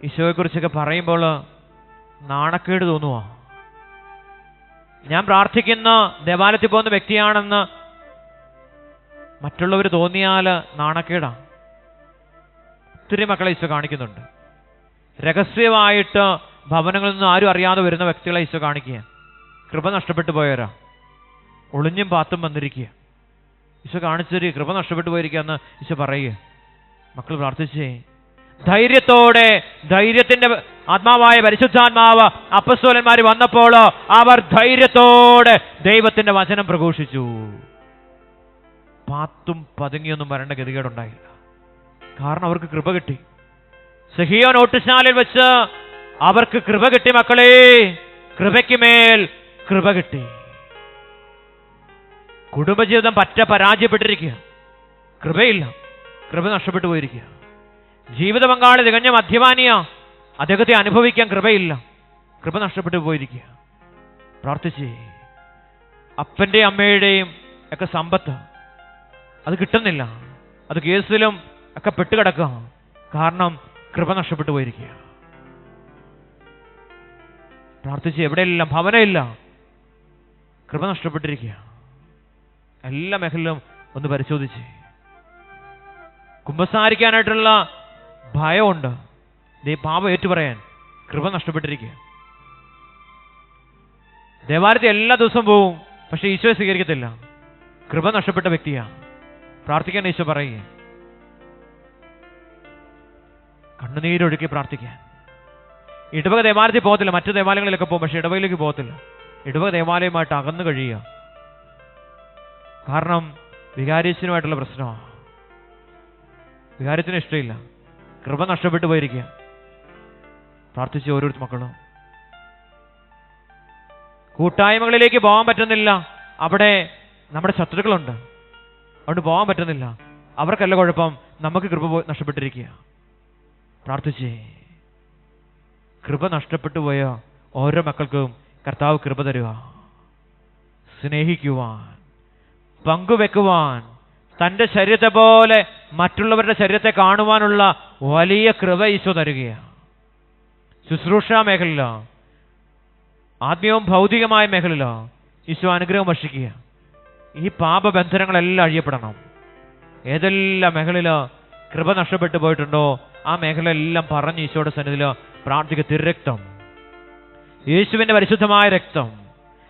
ഈശോയെക്കുറിച്ചൊക്കെ പറയുമ്പോൾ നാണക്കേട് തോന്നുക. ഞാൻ പ്രാർത്ഥിക്കുന്ന ദേവാലയത്തിൽ പോകുന്ന വ്യക്തിയാണെന്ന് മറ്റുള്ളവർ തോന്നിയാൽ നാണക്കേടാണ്. ഒത്തിരി മക്കളെ ഈശോ കാണിക്കുന്നുണ്ട്. രഹസ്യമായിട്ട് ഭവനങ്ങളിൽ നിന്ന് ആരും അറിയാതെ വരുന്ന വ്യക്തികളെ ഈശോ കാണിക്കുക. കൃപ നഷ്ടപ്പെട്ടു പോയവരാ. ഒളിഞ്ഞും പാത്തും വന്നിരിക്കുക. ഈശോ കാണിച്ചൊരു കൃപ നഷ്ടപ്പെട്ടു പോയിരിക്കുക എന്ന് ഈശോ പറയുക. മക്കൾ പ്രാർത്ഥിച്ചേ. ധൈര്യത്തോടെ, ധൈര്യത്തിന്റെ ആത്മാവായ പരിശുദ്ധാത്മാവ് അപ്പസ്തോലന്മാർ വന്നപ്പോൾ അവർ ധൈര്യത്തോടെ ദൈവത്തിന്റെ വചനം പ്രഘോഷിച്ചു. പാത്തും പതുങ്ങിയൊന്നും വരേണ്ട ഗതികേടുണ്ടായില്ല. കാരണം അവർക്ക് കൃപ കിട്ടി. സഹിയോൻ ഓട്ടുശാലയിൽ വെച്ച് അവർക്ക് കൃപ കിട്ടി. മക്കളെ, കൃപയ്ക്ക് മേൽ കൃപ കിട്ടി. കുടുംബജീവിതം പറ്റ പരാജയപ്പെട്ടിരിക്കുക. കൃപയില്ല. കൃപ നഷ്ടപ്പെട്ടു പോയിരിക്കുക. ജീവിത പങ്കാളി തികഞ്ഞ മദ്യപാനിയ. അദ്ദേഹത്തെ അനുഭവിക്കാൻ കൃപയില്ല, കൃപ നഷ്ടപ്പെട്ടു പോയിരിക്കുക. പ്രാർത്ഥിച്ചേ. അപ്പൻ്റെയും അമ്മയുടെയും ഒക്കെ സമ്പത്ത് അത് കിട്ടുന്നില്ല, അത് കേസിലും ഒക്കെ പെട്ടുകിടക്കുക. കാരണം കൃപ നഷ്ടപ്പെട്ടു പോയിരിക്കുക. പ്രാർത്ഥിച്ച് എവിടെയെല്ലാം ഭവനമില്ല, കൃപ നഷ്ടപ്പെട്ടിരിക്കുക. എല്ലാ മേഖലയിലും ഒന്ന് പരിശോധിച്ച്. കുമ്പസാരിക്കാനായിട്ടുള്ള ഭയമുണ്ട്, പാപം ഏറ്റുപറയാൻ കൃപ നഷ്ടപ്പെട്ടിരിക്കുക. ദേവാലയത്തിൽ എല്ലാ ദിവസവും പോവും, പക്ഷെ ഈശോയെ സ്വീകരിക്കത്തില്ല, കൃപ നഷ്ടപ്പെട്ട വ്യക്തിയാണ്. പ്രാർത്ഥിക്കാൻ ഈശോ പറയുക, കണ്ണുനീരൊഴുക്കി പ്രാർത്ഥിക്കാൻ. ഇടവക ദേവാലയത്തിൽ പോകത്തില്ല, മറ്റു ദേവാലയങ്ങളിലൊക്കെ പോകും, പക്ഷെ ഇടവകയിലേക്ക് പോകത്തില്ല. ഇടവക ദേവാലയമായിട്ട് അകന്നു കഴിയുക. കാരണം വികാരിയച്ഛനുമായിട്ടുള്ള പ്രശ്നമാണ്. വികാരത്തിന് ഇഷ്ടമില്ല, കൃപ നഷ്ടപ്പെട്ടു പോയിരിക്കുക. പ്രാർത്ഥിച്ച് ഓരോരുത്തർ മക്കളും. കൂട്ടായ്മകളിലേക്ക് പോകാൻ പറ്റുന്നില്ല, അവിടെ നമ്മുടെ ശത്രുക്കളുണ്ട്, അതുകൊണ്ട് പോകാൻ പറ്റുന്നില്ല. അവർക്കല്ല കുഴപ്പം, നമുക്ക് കൃപ നഷ്ടപ്പെട്ടിരിക്കുക. പ്രാർത്ഥിച്ചേ. കൃപ നഷ്ടപ്പെട്ടു പോയ ഓരോ മക്കൾക്കും കർത്താവ് കൃപ തരുക. സ്നേഹിക്കുവാൻ, പങ്കുവെക്കുവാൻ, തൻ്റെ ശരീരത്തെ പോലെ മറ്റുള്ളവരുടെ ശരീരത്തെ കാണുവാനുള്ള വലിയ കൃപ ഈശോ തരികയാണ്. ശുശ്രൂഷാ മേഖലയിലോ ആത്മീയവും ഭൗതികമായ മേഖലയിലോ ഈശോ അനുഗ്രഹം വർഷിക്കുക. ഈ പാപബന്ധനങ്ങളെല്ലാം അഴിയപ്പെടണം. ഏതെല്ലാം മേഖലയിലോ കൃപ നഷ്ടപ്പെട്ടു പോയിട്ടുണ്ടോ ആ മേഖലയെല്ലാം പറഞ്ഞ് ഈശോയുടെ സന്നിധിയിലോ പ്രാർത്ഥിക്കുക. തിരുരക്തം, യേശുവിൻ്റെ പരിശുദ്ധമായ രക്തം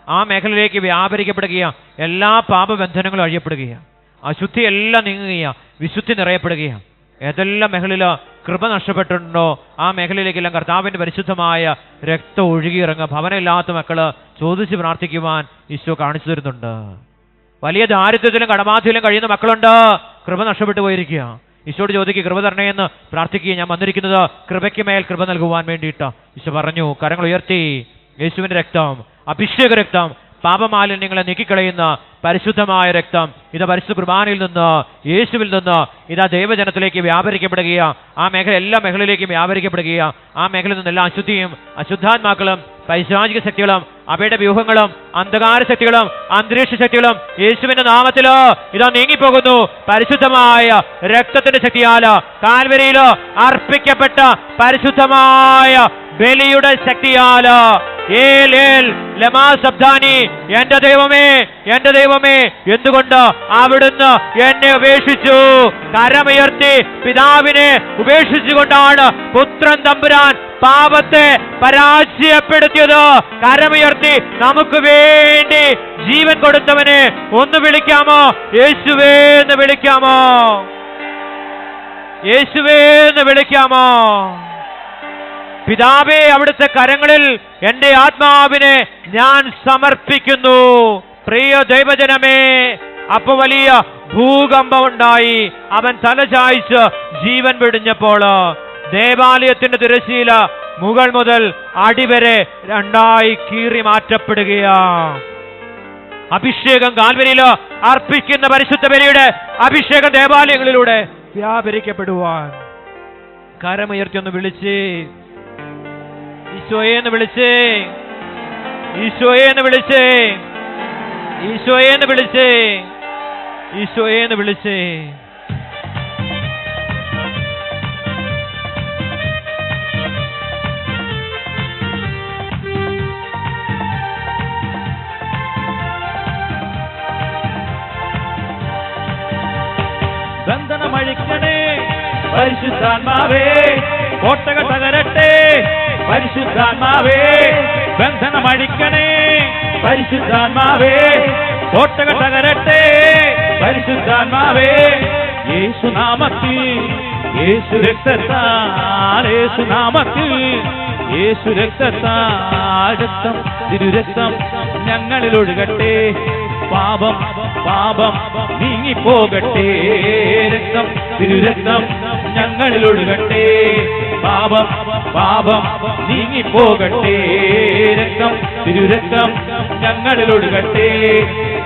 ആ മേഖലയിലേക്ക് വ്യാപരിക്കപ്പെടുകയാണ്. എല്ലാ പാപബന്ധനങ്ങളും അഴിയപ്പെടുകയാണ്. അശുദ്ധി എല്ലാം നീങ്ങുകയാണ്, വിശുദ്ധി നിറയപ്പെടുകയാണ്. ഏതെല്ലാം മേഖലയിലോ കൃപ നഷ്ടപ്പെട്ടിട്ടുണ്ടോ ആ മേഖലയിലേക്കെല്ലാം കർത്താവിൻ്റെ പരിശുദ്ധമായ രക്തം ഒഴുകിയിറങ്ങുക. ഭവനമില്ലാത്ത മക്കള് ചോദിച്ച് പ്രാർത്ഥിക്കുവാൻ ഈശോ കാണിച്ചു തരുന്നുണ്ട്. വലിയ ദാരിദ്ര്യത്തിലും കടബാധ്യതയിലും കഴിയുന്ന മക്കളുണ്ട്, കൃപ നഷ്ടപ്പെട്ടു പോയിരിക്കുക. ഈശോയോട് ചോദിക്കുക, കൃപ തരണേയെന്ന് പ്രാർത്ഥിക്കുക. ഞാൻ വന്നിരിക്കുന്നത് കൃപയ്ക്ക് മേൽ കൃപ നൽകുവാൻ വേണ്ടിയിട്ട്. ഈശോ പറഞ്ഞു, കരങ്ങൾ ഉയർത്തി. യേശുവിൻ്റെ രക്തം, അഭിഷേക രക്തം, പാപമാലിന്യങ്ങളെ നീക്കിക്കളയുന്ന പരിശുദ്ധമായ രക്തം ഇത് പരിശുദ്ധ കുർബാനയിൽ നിന്ന്, യേശുവിൽ നിന്ന് ഇതാ ദൈവജനത്തിലേക്ക് വ്യാപരിക്കപ്പെടുകയാണ്. ആ മേഖല എല്ലാ മേഖലയിലേക്കും വ്യാപരിക്കപ്പെടുകയാണ്. ആ മേഖലയിൽ നിന്നെല്ലാം അശുദ്ധിയും അശുദ്ധാത്മാക്കളും പൈശാചിക ശക്തികളും അവയുടെ വ്യൂഹങ്ങളും അന്ധകാര ശക്തികളും അന്തരീക്ഷ ശക്തികളും യേശുവിന്റെ നാമത്തിലോ ഇതാ നീങ്ങിപ്പോകുന്നു. പരിശുദ്ധമായ രക്തത്തിന്റെ ശക്തിയാല്, കാൽവരിയിലോ അർപ്പിക്കപ്പെട്ട പരിശുദ്ധമായ ബലിയുടെ ശക്തിയാല്, എന്റെ ദൈവമേ, എന്റെ ദൈവമേ, എന്തുകൊണ്ട് അവിടുന്ന് എന്നെ ഉപേക്ഷിച്ചു? കരമുയർത്തി പിതാവിനെ ഉപേക്ഷിച്ചുകൊണ്ടാണ് പുത്രൻ തമ്പുരാൻ പാപത്തെ പരാജയപ്പെടുത്തിയത്. കരമുയർത്തി നമുക്ക് വേണ്ടി ജീവൻ കൊടുത്തവനെ ഒന്ന് വിളിക്കാമോ? യേശുവേ എന്ന് വിളിക്കാമോ? യേശുവേ എന്ന് വിളിക്കാമോ? പിതാവേ, അവിടുത്തെ കരങ്ങളിൽ എന്റെ ആത്മാവിനെ ഞാൻ സമർപ്പിക്കുന്നു. പ്രിയ ദൈവജനമേ, അപ്പൊ വലിയ ഭൂകമ്പം ഉണ്ടായി. അവൻ തലചായ്ച്ച് ജീവൻ വെടിഞ്ഞപ്പോൾ ദേവാലയത്തിന്റെ തിരശ്ശീല മുകൾ മുതൽ അടിവരെ രണ്ടായി കീറി മാറ്റപ്പെടുകയാ. അഭിഷേകം കാൽവരിയില് അർപ്പിക്കുന്ന പരിശുദ്ധ ബലിയുടെ അഭിഷേകം ദേവാലയങ്ങളിലൂടെ വ്യാപരിക്കപ്പെടുവാൻ. കരമുയർത്തി ഒന്ന് വിളിച്ചേ, ഈശോയെന്ന് വിളിച്ചേ, ഈശോയെന്ന് വിളിച്ചേ, ഈശോയെന്ന് വിളിച്ചേ, ഈശോയെന്ന് വിളിച്ചേ. ബന്ധനമഴിക്കണേ പരിശുദ്ധാത്മാവേ, കോട്ടകൾ തകരട്ടെ പരിശുദ്ധാത്മാവേ. ബന്ധനമഴിക്കണേ പരിശുദ്ധാത്മാവേ, കോട്ടകൾ തകരട്ടെ പരിശുദ്ധാത്മാവേ. യേശുനാമത്തിൽ, യേശു രക്തത്താൽ, യേശുനാമത്തിൽ, യേശു രക്തത്താൽ, രക്തം തിരുരക്തം ഞങ്ങളിൽ ഒഴുകട്ടെ. പാപം പാപം നീങ്ങിപ്പോകട്ടെ. രക്തം തിരുരക്തം ഞങ്ങളിൽ ഒഴുകട്ടെ. പാപം പാപം നീങ്ങിപ്പോകട്ടെ. രക്തം തിരുരക്തം ഞങ്ങളിൽ ഒഴുകട്ടെ.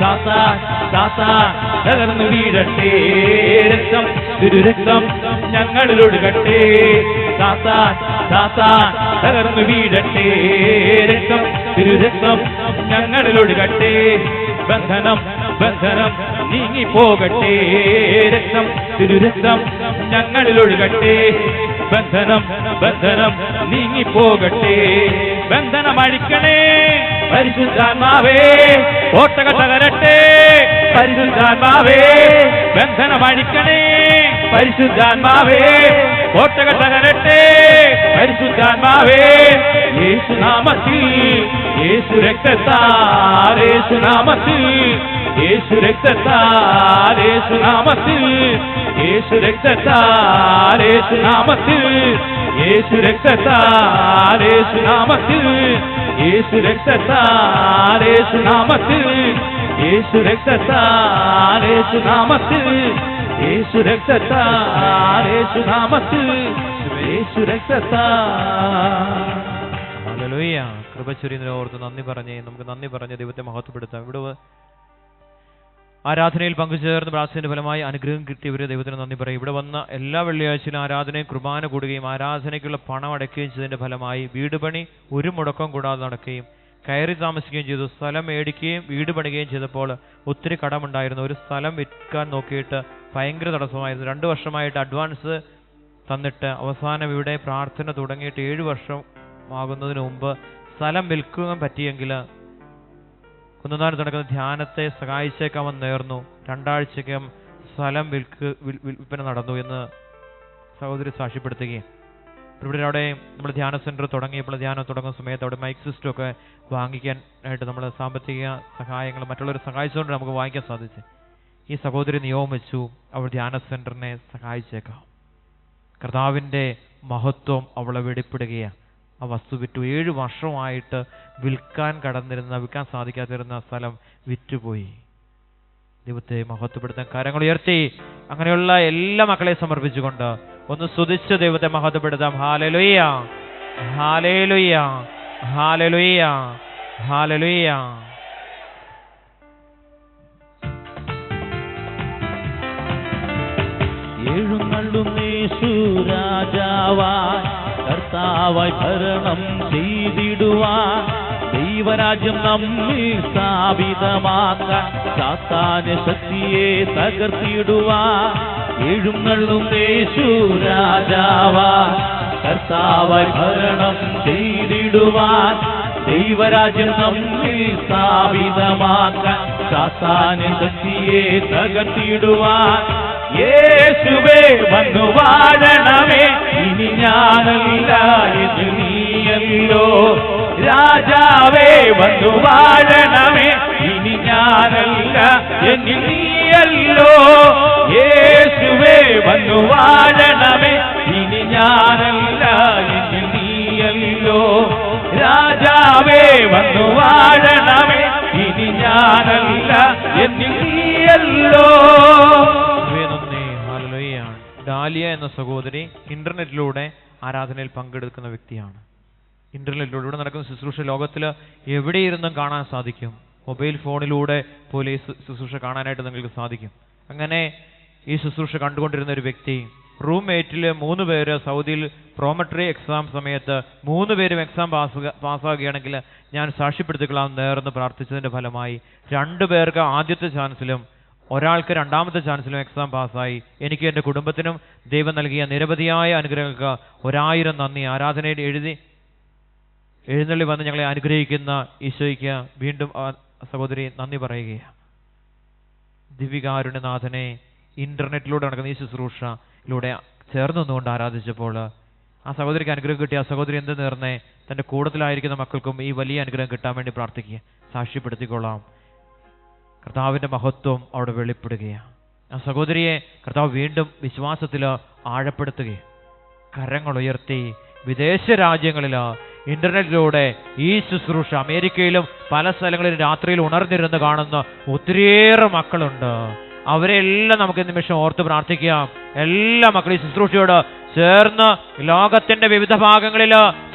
സാത്താൻ സാത്താൻ തകർന്നു വീഴട്ടെ. രക്തം തിരുരക്തം ഞങ്ങളിലൊഴുകട്ടെ. സാത്താൻ സാത്താൻ തകർന്നു വീഴട്ടെ. രക്തം തിരുരക്തം ഞങ്ങളിലൊഴുകട്ടെ. ബന്ധനം ബന്ധനം നീങ്ങിപ്പോകട്ടെ. രക്തം തിരുരക്തം ഞങ്ങളിലൊഴുകട്ടെ. ബന്ധനം ബന്ധനം നീങ്ങിപ്പോകട്ടെ. ബന്ധനമഴിക്കണേ പരിശുദ്ധാത്മാവേ, കോട്ടകൾ തകരട്ടെ പരിശുദ്ധാത്മാവേ. ബന്ധനമഴിക്കണേ പരിശുദ്ധാത്മാവേ, കോട്ടകൾ തകരട്ടെ പരിശുദ്ധാത്മാവേ. യേശുനാമത്തിൽ യേശു രക്തത്താൽ, യേശുനാമത്തിൽ യേശു രക്തത്താൽ, യേശുനാമത്തിൽ യേശു രക്തത്താൽ, യേശുനാമത്തിൽ യേശു രക്തത്താൽ, യേശുനാമത്തിൽ യേശു രക്തത്താൽ, യേശുനാമത്തിൽ യേശു രക്തത്താൽ, യേശുനാമത്തിൽ യേശു രക്തത്താൽ, യേശുനാമത്തിൽ യേശു രക്തത്താൽ. ഹല്ലേലൂയ. കൃപ ചൊരിയുന്നതിനെ ഓർത്ത് നന്ദി പറഞ്ഞേ. നമുക്ക് നന്ദി പറഞ്ഞ് ദൈവത്തെ മഹത്വപ്പെടുത്താം. ഇവിടെ ആരാധനയിൽ പങ്കുചേർന്ന് പ്രാർത്ഥനയുടെ ഫലമായി അനുഗ്രഹം കിട്ടിയവരെ ദൈവത്തിന് നന്ദി പറയും. ഇവിടെ വന്ന എല്ലാ വെള്ളിയാഴ്ചയിലും ആരാധനയും കുർബാന കൂടുകയും ആരാധനയ്ക്കുള്ള പണം അടയ്ക്കുകയും ചെയ്തതിൻ്റെ ഫലമായി വീട് പണി ഒരു മുടക്കം കൂടാതെ നടക്കുകയും കയറി താമസിക്കുകയും ചെയ്തു. സ്ഥലം മേടിക്കുകയും വീട് പണിയുകയും ചെയ്തപ്പോൾ ഒത്തിരി കടമുണ്ടായിരുന്നു. ഒരു സ്ഥലം വിൽക്കാൻ നോക്കിയിട്ട് ഭയങ്കര തടസ്സമായിരുന്നു. 2 വർഷമായിട്ട് അഡ്വാൻസ് തന്നിട്ട് അവസാനം ഇവിടെ പ്രാർത്ഥന തുടങ്ങിയിട്ട് 7 വർഷം ആകുന്നതിന് മുമ്പ് സ്ഥലം വിൽക്കാൻ പറ്റിയെങ്കിൽ കുന്നനാട് നടക്കുന്ന ധ്യാനത്തെ സഹായിച്ചേക്കാമെന്ന് നേർന്നു. 2 ആഴ്ചയ്ക്കകം സ്ഥലം വിൽപ്പന നടന്നു എന്ന് സഹോദരി സാക്ഷ്യപ്പെടുത്തുകയും ഇവിടെ അവിടെ നമ്മൾ ധ്യാന സെൻറ്റർ തുടങ്ങിയപ്പോൾ ധ്യാനം തുടങ്ങുന്ന സമയത്ത് അവിടെ മൈക്ക് സിസ്റ്റം ഒക്കെ വാങ്ങിക്കാനായിട്ട് നമ്മൾ സാമ്പത്തിക സഹായങ്ങൾ മറ്റുള്ളവർ സഹായിച്ചുകൊണ്ട് നമുക്ക് വാങ്ങിക്കാൻ സാധിച്ചു. ഈ സഹോദരി നിയോഗം വെച്ചു അവൾ ധ്യാന സെൻറ്ററിനെ സഹായിച്ചേക്കാം. കർത്താവിൻ്റെ മഹത്വം അവളെ വെളിപ്പെടുകയാണ്. ആ വസ്തു വിറ്റു. 7 വർഷമായിട്ട് വിൽക്കാൻ സാധിക്കാതിരുന്ന സ്ഥലം വിറ്റുപോയി. ദൈവത്തെ മഹത്വപ്പെടുത്താൻ കരങ്ങൾ ഉയർത്തി അങ്ങനെയുള്ള എല്ലാ മക്കളെ സമർപ്പിച്ചുകൊണ്ട് ഒന്ന് സ്തുതിച്ച് ദൈവത്തെ മഹത്വപ്പെടുത്താം. Hallelujah, hallelujah, hallelujah, hallelujah. എഴുന്നള്ളുന്നേശു രാജാവായി കർത്താവായി ഭരണം ചെയ്തിടുവാൻ ദൈവരാജ്യം നമ്മിൽ സ്ഥാപിതമാക്കാൻ സാത്താന്യ ശക്തിയെ തകർത്തിടുവാൻ എഴുന്നള്ളുന്നേശു രാജാവായി കർത്താവായി ഭരണം ചെയ്തിടുവാൻ ദൈവരാജ്യം നമ്മിൽ സ്ഥാപിതമാക്കാൻ സാത്താന്യ ശക്തിയെ തകർത്തിടുവാൻ യേശുവേ വന്നു വാഴണമേ ഇനി ഞാനല്ല ഇത് നീയല്ലോ. രാജാവേ വന്നു വാഴണമേ ഇനി ഞാനല്ല എന്നിൽ നീയല്ലോ. യേശുവേ വന്നു വാഴണമേ ഇനി ഞാനല്ല എന്നിൽ നീയല്ലോ. രാജാവേ വന്നു വാഴണമേ ഇനി ഞാനല്ല എന്നിൽ നീയല്ലോ. ഡാലിയ എന്ന സഹോദരി ഇന്റർനെറ്റിലൂടെ ആരാധനയിൽ പങ്കെടുക്കുന്ന വ്യക്തിയാണ്. ഇന്റർനെറ്റിലൂടെ നടക്കുന്ന ശുശ്രൂഷ ലോകത്തിൽ എവിടെയിരുന്നും കാണാൻ സാധിക്കും. മൊബൈൽ ഫോണിലൂടെ പോലെ ശുശ്രൂഷ കാണാനായിട്ട് നിങ്ങൾക്ക് സാധിക്കും. അങ്ങനെ ഈ ശുശ്രൂഷ കണ്ടുകൊണ്ടിരുന്ന ഒരു വ്യക്തി റൂംമേറ്റിൽ 3 പേര് സൗദിയിൽ പ്രോമട്രി എക്സാം സമയത്ത് 3 പേരും എക്സാം പാസ്സാകുകയാണെങ്കിൽ ഞാൻ സാക്ഷ്യപ്പെടുത്തിക്കൊള്ളാം നേർന്ന് പ്രാർത്ഥിച്ചതിൻ്റെ ഫലമായി 2 പേർക്ക് ആദ്യത്തെ ചാൻസിലും ഒരാൾക്ക് 2ാമത്തെ ചാൻസിലും എക്സാം പാസ്സായി. എനിക്ക് എൻ്റെ കുടുംബത്തിനും ദൈവം നൽകിയ നിരവധിയായ അനുഗ്രഹങ്ങൾക്ക് 1000 നന്ദി. ആരാധനയിൽ എഴുന്നള്ളി വന്ന് ഞങ്ങളെ അനുഗ്രഹിക്കുന്ന ഈശോയ്ക്ക് വീണ്ടും സഹോദരി നന്ദി പറയുകയാണ്. ദിവികാരുണ്യനാഥനെ ഇന്റർനെറ്റിലൂടെ നടക്കുന്ന ഈ ശുശ്രൂഷയിലൂടെ ചേർന്ന് നിന്നുകൊണ്ട് ആരാധിച്ചപ്പോൾ ആ സഹോദരിക്ക് അനുഗ്രഹം കിട്ടിയ ആ സഹോദരി എന്ത് നേർന്നേ തൻ്റെ കൂട്ടത്തിലായിരിക്കുന്ന മക്കൾക്കും ഈ വലിയ അനുഗ്രഹം കിട്ടാൻ വേണ്ടി പ്രാർത്ഥിക്കുക. സാക്ഷ്യപ്പെടുത്തിക്കൊള്ളാം. കർത്താവിൻ്റെ മഹത്വം അവിടെ വെളിപ്പെടുകയാണ്. ആ സഹോദരിയെ കർത്താവ് വീണ്ടും വിശ്വാസത്തിൽ ആഴപ്പെടുത്തുകയാണ്. കരങ്ങൾ ഉയർത്തി വിദേശ രാജ്യങ്ങളിൽ ഇന്റർനെറ്റിലൂടെ ഈ ശുശ്രൂഷ അമേരിക്കയിലും പല സ്ഥലങ്ങളിലും രാത്രിയിൽ ഉണർന്നിരുന്ന് കാണുന്ന ഒത്തിരിയേറെ മക്കളുണ്ട്. അവരെല്ലാം നമുക്ക് നിമിഷം ഓർത്ത് പ്രാർത്ഥിക്കാം. എല്ലാ മക്കളും ഈ ശുശ്രൂഷയോട് ചേർന്ന് ലോകത്തിന്റെ വിവിധ ഭാഗങ്ങളിൽ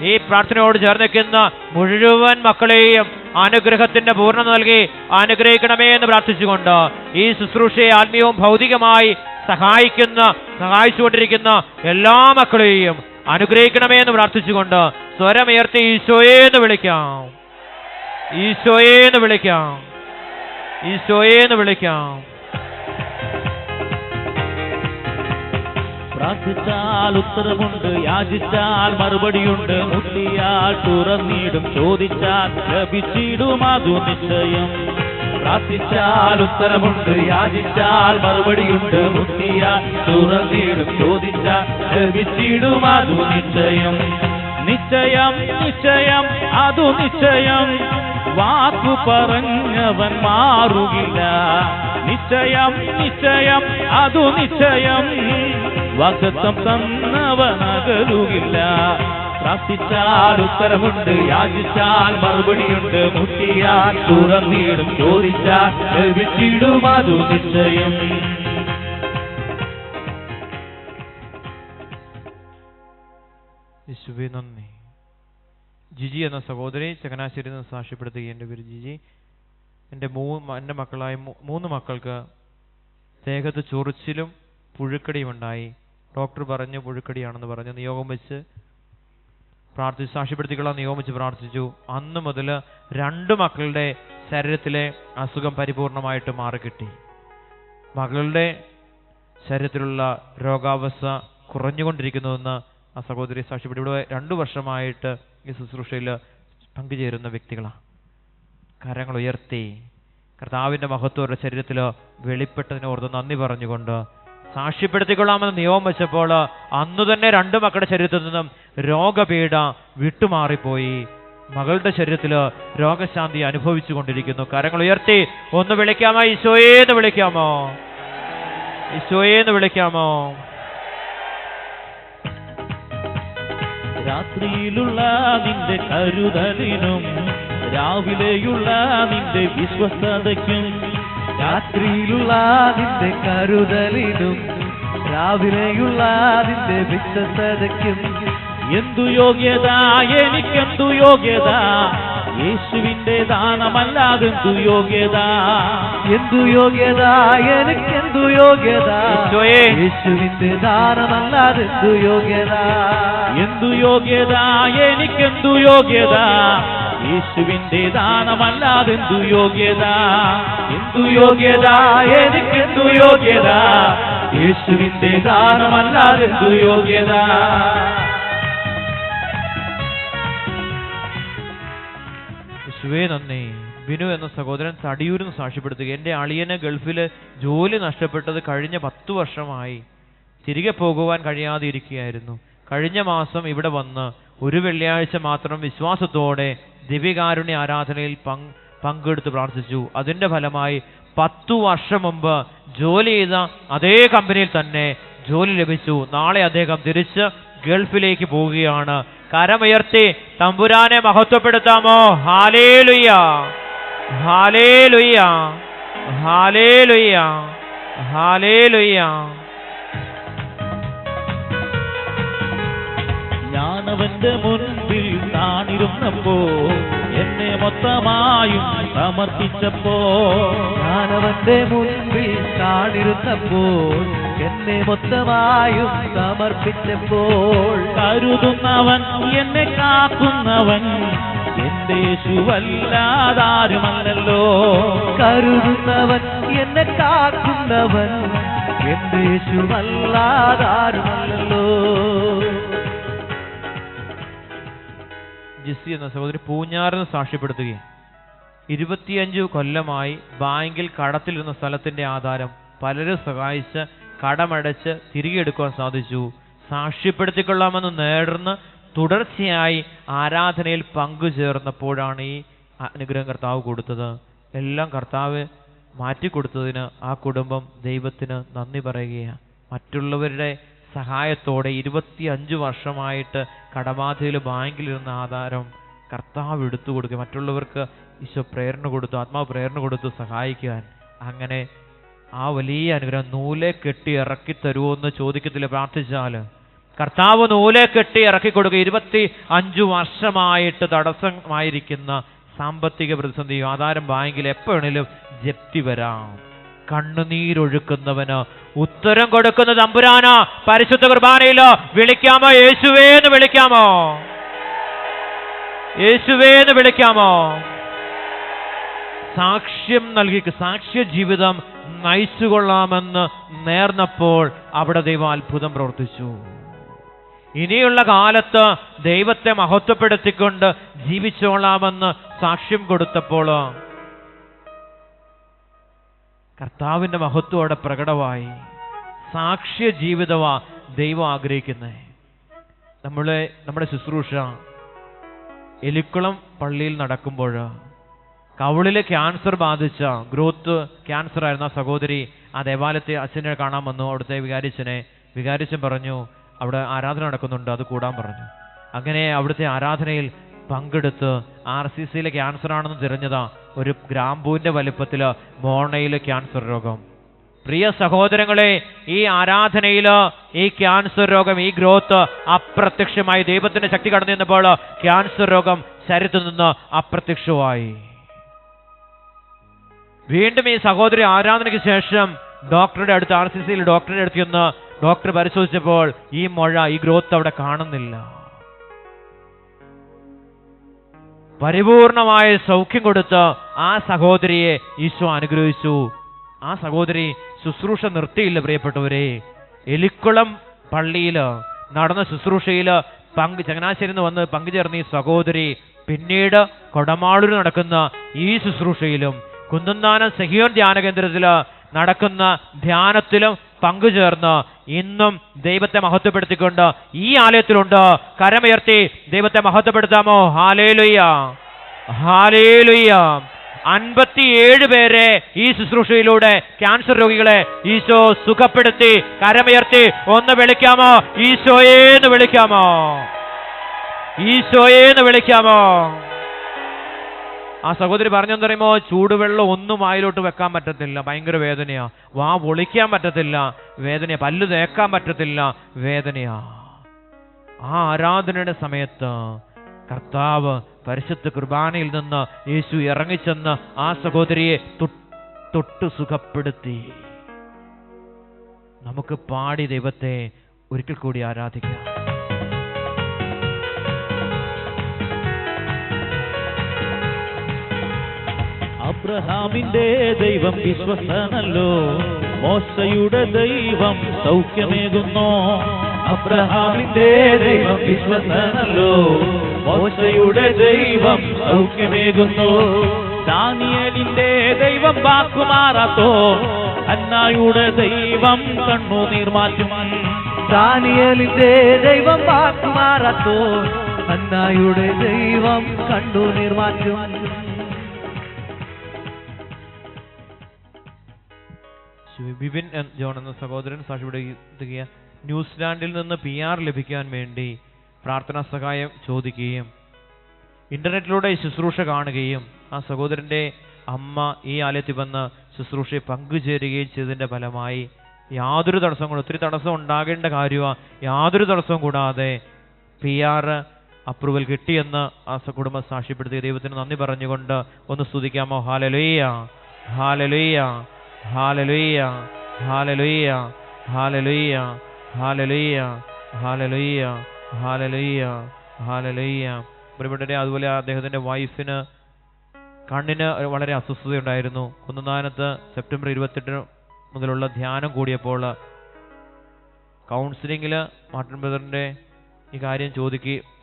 ഈ പ്രാർത്ഥനയോട് ചേർന്ന് നിൽക്കുന്ന മുഴുവൻ മക്കളെയും അനുഗ്രഹത്തിന്റെ പൂർണ്ണത നൽകി അനുഗ്രഹിക്കണമേ എന്ന് പ്രാർത്ഥിച്ചുകൊണ്ട് ഈ ശുശ്രൂഷയെ ആത്മീയവും ഭൗതികമായി സഹായിച്ചുകൊണ്ടിരിക്കുന്ന എല്ലാ മക്കളെയും അനുഗ്രഹിക്കണമേ എന്ന് പ്രാർത്ഥിച്ചുകൊണ്ട് സ്വരമുയർത്തി ഈശോയെ എന്ന് വിളിക്കാം, ഈശോയെ എന്ന് വിളിക്കാം, ഈശോയെ എന്ന് വിളിക്കാം. പ്രാർത്ഥിച്ചാൽ ഉത്തരമുണ്ട്, യാചിച്ചാൽ മറുപടിയുണ്ട്, മുട്ടിയാൽ തുറന്നിടും, ചോദിച്ചാൽ ലഭിച്ചിടും അതു നിശ്ചയം. പ്രാർത്ഥിച്ചാൽ ഉത്തരമുണ്ട്, യാചിച്ചാൽ മറുപടിയുണ്ട്, മുട്ടിയാൽ തുറന്നിടും, ചോദിച്ചാൽ ലഭിച്ചിടും അതു നിശ്ചയം. നിശ്ചയം നിശ്ചയം അതു നിശ്ചയം, വാക്കു പറഞ്ഞവൻ മാറുകില്ല. നിശ്ചയം നിശ്ചയം അതു നിശ്ചയം, വാഗ്ദത്തം തന്നവൻ അകലുകില്ല. പ്രാർത്ഥിച്ചാൽ ഉത്തരമുണ്ട്, യാചിച്ചാൽ മറുപടിയുണ്ട്, മുട്ടിയാൽ തുറന്നിടും, ചോദിച്ചാൽ ലഭിച്ചിടും അതു നിശ്ചയം. യേശുവേ നന്ദി. ജിജി എന്ന സഹോദരി ചങ്ങനാശ്ശേരിയിൽ നിന്ന് സാക്ഷ്യപ്പെടുത്തുക. എൻ്റെ പേര് ജിജി. എൻ്റെ മക്കളായ 3 മക്കൾക്ക് ദേഹത്ത് ചൊറിച്ചിലും പുഴുക്കടിയും ഉണ്ടായി. ഡോക്ടർ പറഞ്ഞു പുഴുക്കടിയാണെന്ന് പറഞ്ഞു. നിയോഗം വെച്ച് പ്രാർത്ഥിച്ചു, സാക്ഷ്യപ്പെടുത്തിക്കൊള്ളാൻ നിയോഗം വെച്ച് പ്രാർത്ഥിച്ചു. അന്ന് മുതൽ 2 മക്കളുടെ ശരീരത്തിലെ അസുഖം പരിപൂർണമായിട്ട് മാറിക്കിട്ടി. മകളുടെ ശരീരത്തിലുള്ള രോഗാവസ്ഥ കുറഞ്ഞുകൊണ്ടിരിക്കുന്നുവെന്ന് ആ സഹോദരി സാക്ഷ്യപ്പെട്ടു. ഇവിടെ 2 വർഷമായിട്ട് ഈ ശുശ്രൂഷയിൽ പങ്കുചേരുന്ന വ്യക്തികളാണ്. കരങ്ങൾ ഉയർത്തി കർത്താവിൻ്റെ മഹത്വരുടെ ശരീരത്തിൽ വെളിപ്പെട്ടതിന് ഓർത്ത് നന്ദി പറഞ്ഞുകൊണ്ട് സാക്ഷ്യപ്പെടുത്തിക്കൊള്ളാമെന്ന് നിയമം വെച്ചപ്പോൾ അന്നു തന്നെ 2 മക്കളുടെ ശരീരത്തിൽ നിന്നും രോഗപീഠ വിട്ടുമാറിപ്പോയി. മകളുടെ ശരീരത്തിൽ രോഗശാന്തി അനുഭവിച്ചു കൊണ്ടിരിക്കുന്നു. കരങ്ങൾ ഉയർത്തി ഒന്ന് വിളിക്കാമോ? ഈശോയേന്ന് വിളിക്കാമോ? ഈശോയേന്ന് വിളിക്കാമോ? രാത്രിയിലുള്ള നിന്റെ കരുതലിനും രാവിലെയുള്ള നിന്റെ വിശ്വസ്തതയ്ക്കും. രാത്രിയിലുള്ള നിന്റെ കരുതലിനും രാവിലെയുള്ള നിന്റെ വിശ്വസ്തതയ്ക്കും. എന്തു യോഗ്യത എനിക്കെന്തു യോഗ്യത, യേശുവിന്റെ ദാനമല്ലാതെന്തു യോഗ്യത. എന്തു യോഗ്യത എനിക്കെന്തു യോഗ്യത, യേശുവിന്റെ ദാനമല്ലാതെന്തു യോഗ്യത. എന്തു യോഗ്യത എനിക്കെന്തു യോഗ്യത, യേശുവിന്റെ ദാനമല്ലാതെന്തു യോഗ്യത. എന്തു യോഗ്യത എനിക്കെന്തു യോഗ്യത, യേശുവിന്റെ ദാനമല്ലാതെന്തു യോഗ്യത. യേശുവേ നന്ദി. ബിനു എന്ന സഹോദരൻ തടിയൂരിൽ നിന്ന് സാക്ഷ്യപ്പെടുത്തുക. എൻ്റെ അളിയന് ഗൾഫിൽ ജോലി നഷ്ടപ്പെട്ടത് കഴിഞ്ഞ 10 വർഷമായി. തിരികെ പോകുവാൻ കഴിയാതെ ഇരിക്കുകയായിരുന്നു. കഴിഞ്ഞ മാസം ഇവിടെ വന്ന് ഒരു വെള്ളിയാഴ്ച മാത്രം വിശ്വാസത്തോടെ ദിവ്യകാരുണ്യ ആരാധനയിൽ പങ്കെടുത്ത് പ്രാർത്ഥിച്ചു. അതിൻ്റെ ഫലമായി 10 വർഷം മുമ്പ് ജോലി ചെയ്ത അതേ കമ്പനിയിൽ തന്നെ ജോലി ലഭിച്ചു. നാളെ അദ്ദേഹം തിരിച്ച് ഗൾഫിലേക്ക് പോവുകയാണ്. കരമുയർത്തി തമ്പുരാനെ മഹത്വപ്പെടുത്താമോ? Hallelujah, hallelujah, hallelujah, hallelujah. ഞാനവന്റെ മുൻപിൽ താണിരുന്നപ്പോ എന്നെ മൊത്തമായും സമർപ്പിച്ചപ്പോ. ഞാനവന്റെ മുൻപിൽ താണിരുന്നപ്പോൾ എന്നെ മൊത്തമായും സമർപ്പിച്ചപ്പോൾ. കരുതുന്നവൻ എന്നെ കാക്കുന്നവൻ എന്റെ യേശുവല്ലാതാരുമല്ലോ. കരുതുന്നവൻ എന്നെ കാക്കുന്നവൻ എന്റെ യേശുവല്ലാതാരുമല്ലോ. ജിസി എന്ന സഹോദരി പൂഞ്ഞാറിന് സാക്ഷ്യപ്പെടുത്തുകയും 25 കൊല്ലമായി ബാങ്കിൽ കടത്തിലിരുന്ന സ്ഥലത്തിന്റെ ആധാരം പലരും സഹായിച്ച് കടമടച്ച് തിരികെ എടുക്കുവാൻ സാധിച്ചു. സാക്ഷ്യപ്പെടുത്തിക്കൊള്ളാമെന്ന് നേർന്ന് തുടർച്ചയായി ആരാധനയിൽ പങ്കുചേർന്നപ്പോഴാണ് ഈ അനുഗ്രഹം കർത്താവ് കൊടുത്തത്. എല്ലാം കർത്താവ് മാറ്റിക്കൊടുത്തതിന് ആ കുടുംബം ദൈവത്തിന് നന്ദി പറയുകയാണ്. മറ്റുള്ളവരുടെ സഹായത്തോടെ 25 വർഷമായിട്ട് കടബാധയിൽ ബാങ്കിലിരുന്ന ആധാരം കർത്താവ് എടുത്തു കൊടുക്കുക. മറ്റുള്ളവർക്ക് ഈശോ പ്രേരണ കൊടുത്തു, ആത്മാവ് പ്രേരണ കൊടുത്തു സഹായിക്കാൻ. അങ്ങനെ ആ വലിയ അനുഗ്രഹം നൂലെ കെട്ടി ഇറക്കി തരുമോ എന്ന് ചോദിക്കത്തില്ല, പ്രാർത്ഥിച്ചാൽ കർത്താവ് നൂലെ കെട്ടി ഇറക്കി കൊടുക്കുക. 25 വർഷമായിട്ട് തടസ്സമായിരിക്കുന്ന സാമ്പത്തിക പ്രതിസന്ധിയോ ആധാരം ബാങ്കിൽ എപ്പോഴെങ്കിലും ജപ്തി വരാം. കണ്ണുനീരൊഴുക്കുന്നവന് ഉത്തരം കൊടുക്കുന്ന തമ്പുരാന പരിശുദ്ധ കുർബാനയിലോ വിളിക്കാമോ? യേശുവേ എന്ന് വിളിക്കാമോ? യേശുവേ എന്ന് വിളിക്കാമോ? സാക്ഷ്യം നൽകി സാക്ഷ്യ ജീവിതം നയിച്ചുകൊള്ളാമെന്ന് നേർന്നപ്പോൾ അവിടെ ദൈവം അത്ഭുതം പ്രവർത്തിച്ചു. ഇനിയുള്ള കാലത്ത് ദൈവത്തെ മഹത്വപ്പെടുത്തിക്കൊണ്ട് ജീവിച്ചോളാമെന്ന് സാക്ഷ്യം കൊടുത്തപ്പോൾ കർത്താവിന്റെ മഹത്വം അവിടെ പ്രകടമായി. സാക്ഷ്യ ജീവിതമാ ദൈവം ആഗ്രഹിക്കുന്നത്. നമ്മുടെ ശുശ്രൂഷ എലിക്കുളം പള്ളിയിൽ നടക്കുമ്പോൾ കവിളിലെ ക്യാൻസർ ബാധിച്ച ഗ്രോത്ത് ക്യാൻസർ ആയിരുന്ന സഹോദരി ആ ദേവാലയത്തെ അച്ഛനെ കാണാൻ വന്നു. അവിടുത്തെ വികാരിച്ചൻ പറഞ്ഞു അവിടെ ആരാധന നടക്കുന്നുണ്ട്, അത് കൂടാൻ പറഞ്ഞു. അങ്ങനെ അവിടുത്തെ ആരാധനയിൽ പങ്കെടുത്ത് RCCയിലെ ക്യാൻസർ ആണെന്ന് തിരഞ്ഞതാ. ഒരു ഗ്രാമ്പൂവിന്റെ വലിപ്പത്തിൽ മോണയിലെ ക്യാൻസർ രോഗം. പ്രിയ സഹോദരങ്ങളെ, ഈ ആരാധനയിൽ ഈ ക്യാൻസർ രോഗം, ഈ ഗ്രോത്ത് അപ്രത്യക്ഷമായി. ദൈവത്തിന്റെ ശക്തി കടന്നു നിന്നപ്പോൾ ക്യാൻസർ രോഗം ശരീരത്തിൽ നിന്ന് അപ്രത്യക്ഷമായി. വീണ്ടും ഈ സഹോദരി ആരാധനയ്ക്ക് ശേഷം ഡോക്ടറുടെ അടുത്ത് RCCയിൽ ഡോക്ടറുടെ അടുത്ത് ചെന്ന് ഡോക്ടർ പരിശോധിച്ചപ്പോൾ ഈ മുഴ, ഈ ഗ്രോത്ത് അവിടെ കാണുന്നില്ല. പരിപൂർണമായ സൗഖ്യം കൊടുത്ത് ആ സഹോദരിയെ ഈശോ അനുഗ്രഹിച്ചു. ആ സഹോദരി ശുശ്രൂഷ നിർത്തിയില്ല. പ്രിയപ്പെട്ടവരെ, എലിക്കുളം പള്ളിയിൽ നടന്ന ശുശ്രൂഷയിൽ ചങ്ങനാശ്ശേരിയിൽ നിന്ന് വന്ന് പങ്കുചേർന്ന ഈ സഹോദരി പിന്നീട് കൊടമാളൂർ നടക്കുന്ന ഈ ശുശ്രൂഷയിലും കുന്നന്താനം സെഹിയോൻ ധ്യാന കേന്ദ്രത്തിൽ നടക്കുന്ന ധ്യാനത്തിലും പങ്കുചേർന്ന് ഇന്നും ദൈവത്തെ മഹത്വപ്പെടുത്തിക്കൊണ്ട് ഈ ആലയത്തിലുണ്ട്. കരമുയർത്തി ദൈവത്തെ മഹത്വപ്പെടുത്താമോ? Hallelujah, hallelujah. 57 പേരെ ഈ ശുശ്രൂഷയിലൂടെ ക്യാൻസർ രോഗികളെ ഈശോ സുഖപ്പെടുത്തി. കരമുയർത്തി ഒന്ന് വിളിക്കാമോ? ഈശോയേന്ന് വിളിക്കാമോ? ഈശോയേന്ന് വിളിക്കാമോ? ആ സഹോദരി പറഞ്ഞെന്ന് പറയുമ്പോ ചൂടുവെള്ളം ഒന്നും വായിലോട്ട് വെക്കാൻ പറ്റത്തില്ല, ഭയങ്കര വേദനയാ. വാ പൊളിക്കാൻ പറ്റത്തില്ല, വേദനയാ. പല്ല് തേക്കാൻ പറ്റത്തില്ല, വേദനയാ. ആ ആരാധനയുടെ സമയത്ത് കർത്താവ് പരിശുദ്ധ കുർബാനയിൽ നിന്ന് യേശു ഇറങ്ങിച്ചെന്ന് ആ സഹോദരിയെ തൊട്ട് സുഖപ്പെടുത്തി. നമുക്ക് പാടി ദൈവത്തെ ഒരിക്കൽ കൂടി ആരാധിക്കാം. അബ്രഹാമിന്റെ ദൈവം വിശ്വസ്തനല്ലോ, മോശയുടെ ദൈവം സൗഖ്യമേകുന്നു. അബ്രഹാമിന്റെ ദൈവം വിശ്വസ്തനല്ലോ, മോശയുടെ ദൈവം സൗഖ്യമേകുന്നു. ദാനിയേലിന്റെ ദൈവം വാക്കുമാറാത്തോ, ഹന്നായുടെ ദൈവം കണ്ണുനീർ മാറ്റും. ദാനിയേലിന്റെ ദൈവം വാക്കുമാറാത്തോ, ഹന്നായുടെ ദൈവം കണ്ണുനീർ മാറ്റും. വിപിൻ ജോൺ എന്ന സഹോദരൻ സാക്ഷ്യപ്പെടുത്തുക ന്യൂസിലാൻഡിൽ നിന്ന് PR ലഭിക്കാൻ വേണ്ടി പ്രാർത്ഥനാ സഹായം ചോദിക്കുകയും ഇന്റർനെറ്റിലൂടെ ശുശ്രൂഷ കാണുകയും ആ സഹോദരന്റെ അമ്മ ഈ ആലയത്തിൽ വന്ന് ശുശ്രൂഷയെ പങ്കുചേരുകയും ചെയ്തതിന്റെ ഫലമായി യാതൊരു തടസ്സങ്ങളും, ഒത്തിരി തടസ്സം ഉണ്ടാകേണ്ട കാര്യമാണ്, യാതൊരു തടസ്സവും കൂടാതെ PR അപ്രൂവൽ കിട്ടിയെന്ന് ആ കുടുംബം സാക്ഷ്യപ്പെടുത്തിയ ദൈവത്തിന് നന്ദി പറഞ്ഞുകൊണ്ട് ഒന്ന് സ്തുതിക്കാമോ? Hallelujah, hallelujah, hallelujah, hallelujah, hallelujah, hallelujah, hallelujah, hallelujah, hallelujah. പ്രിയപ്പെട്ടവരെ, അതുപോലെ അദ്ദേഹത്തിന്റെ വൈഫിന് കണ്ണിന് വളരെ അസ്വസ്ഥതയുണ്ടായിരുന്നു. കുന്നന്താനത്ത് സെപ്റ്റംബർ 28 മുതലുള്ള ധ്യാനം കൂടിയപ്പോൾ കൗൺസിലിങ്ങിൽ മാർട്ടിൻ ബ്രദറിന്റെ ഈ കാര്യം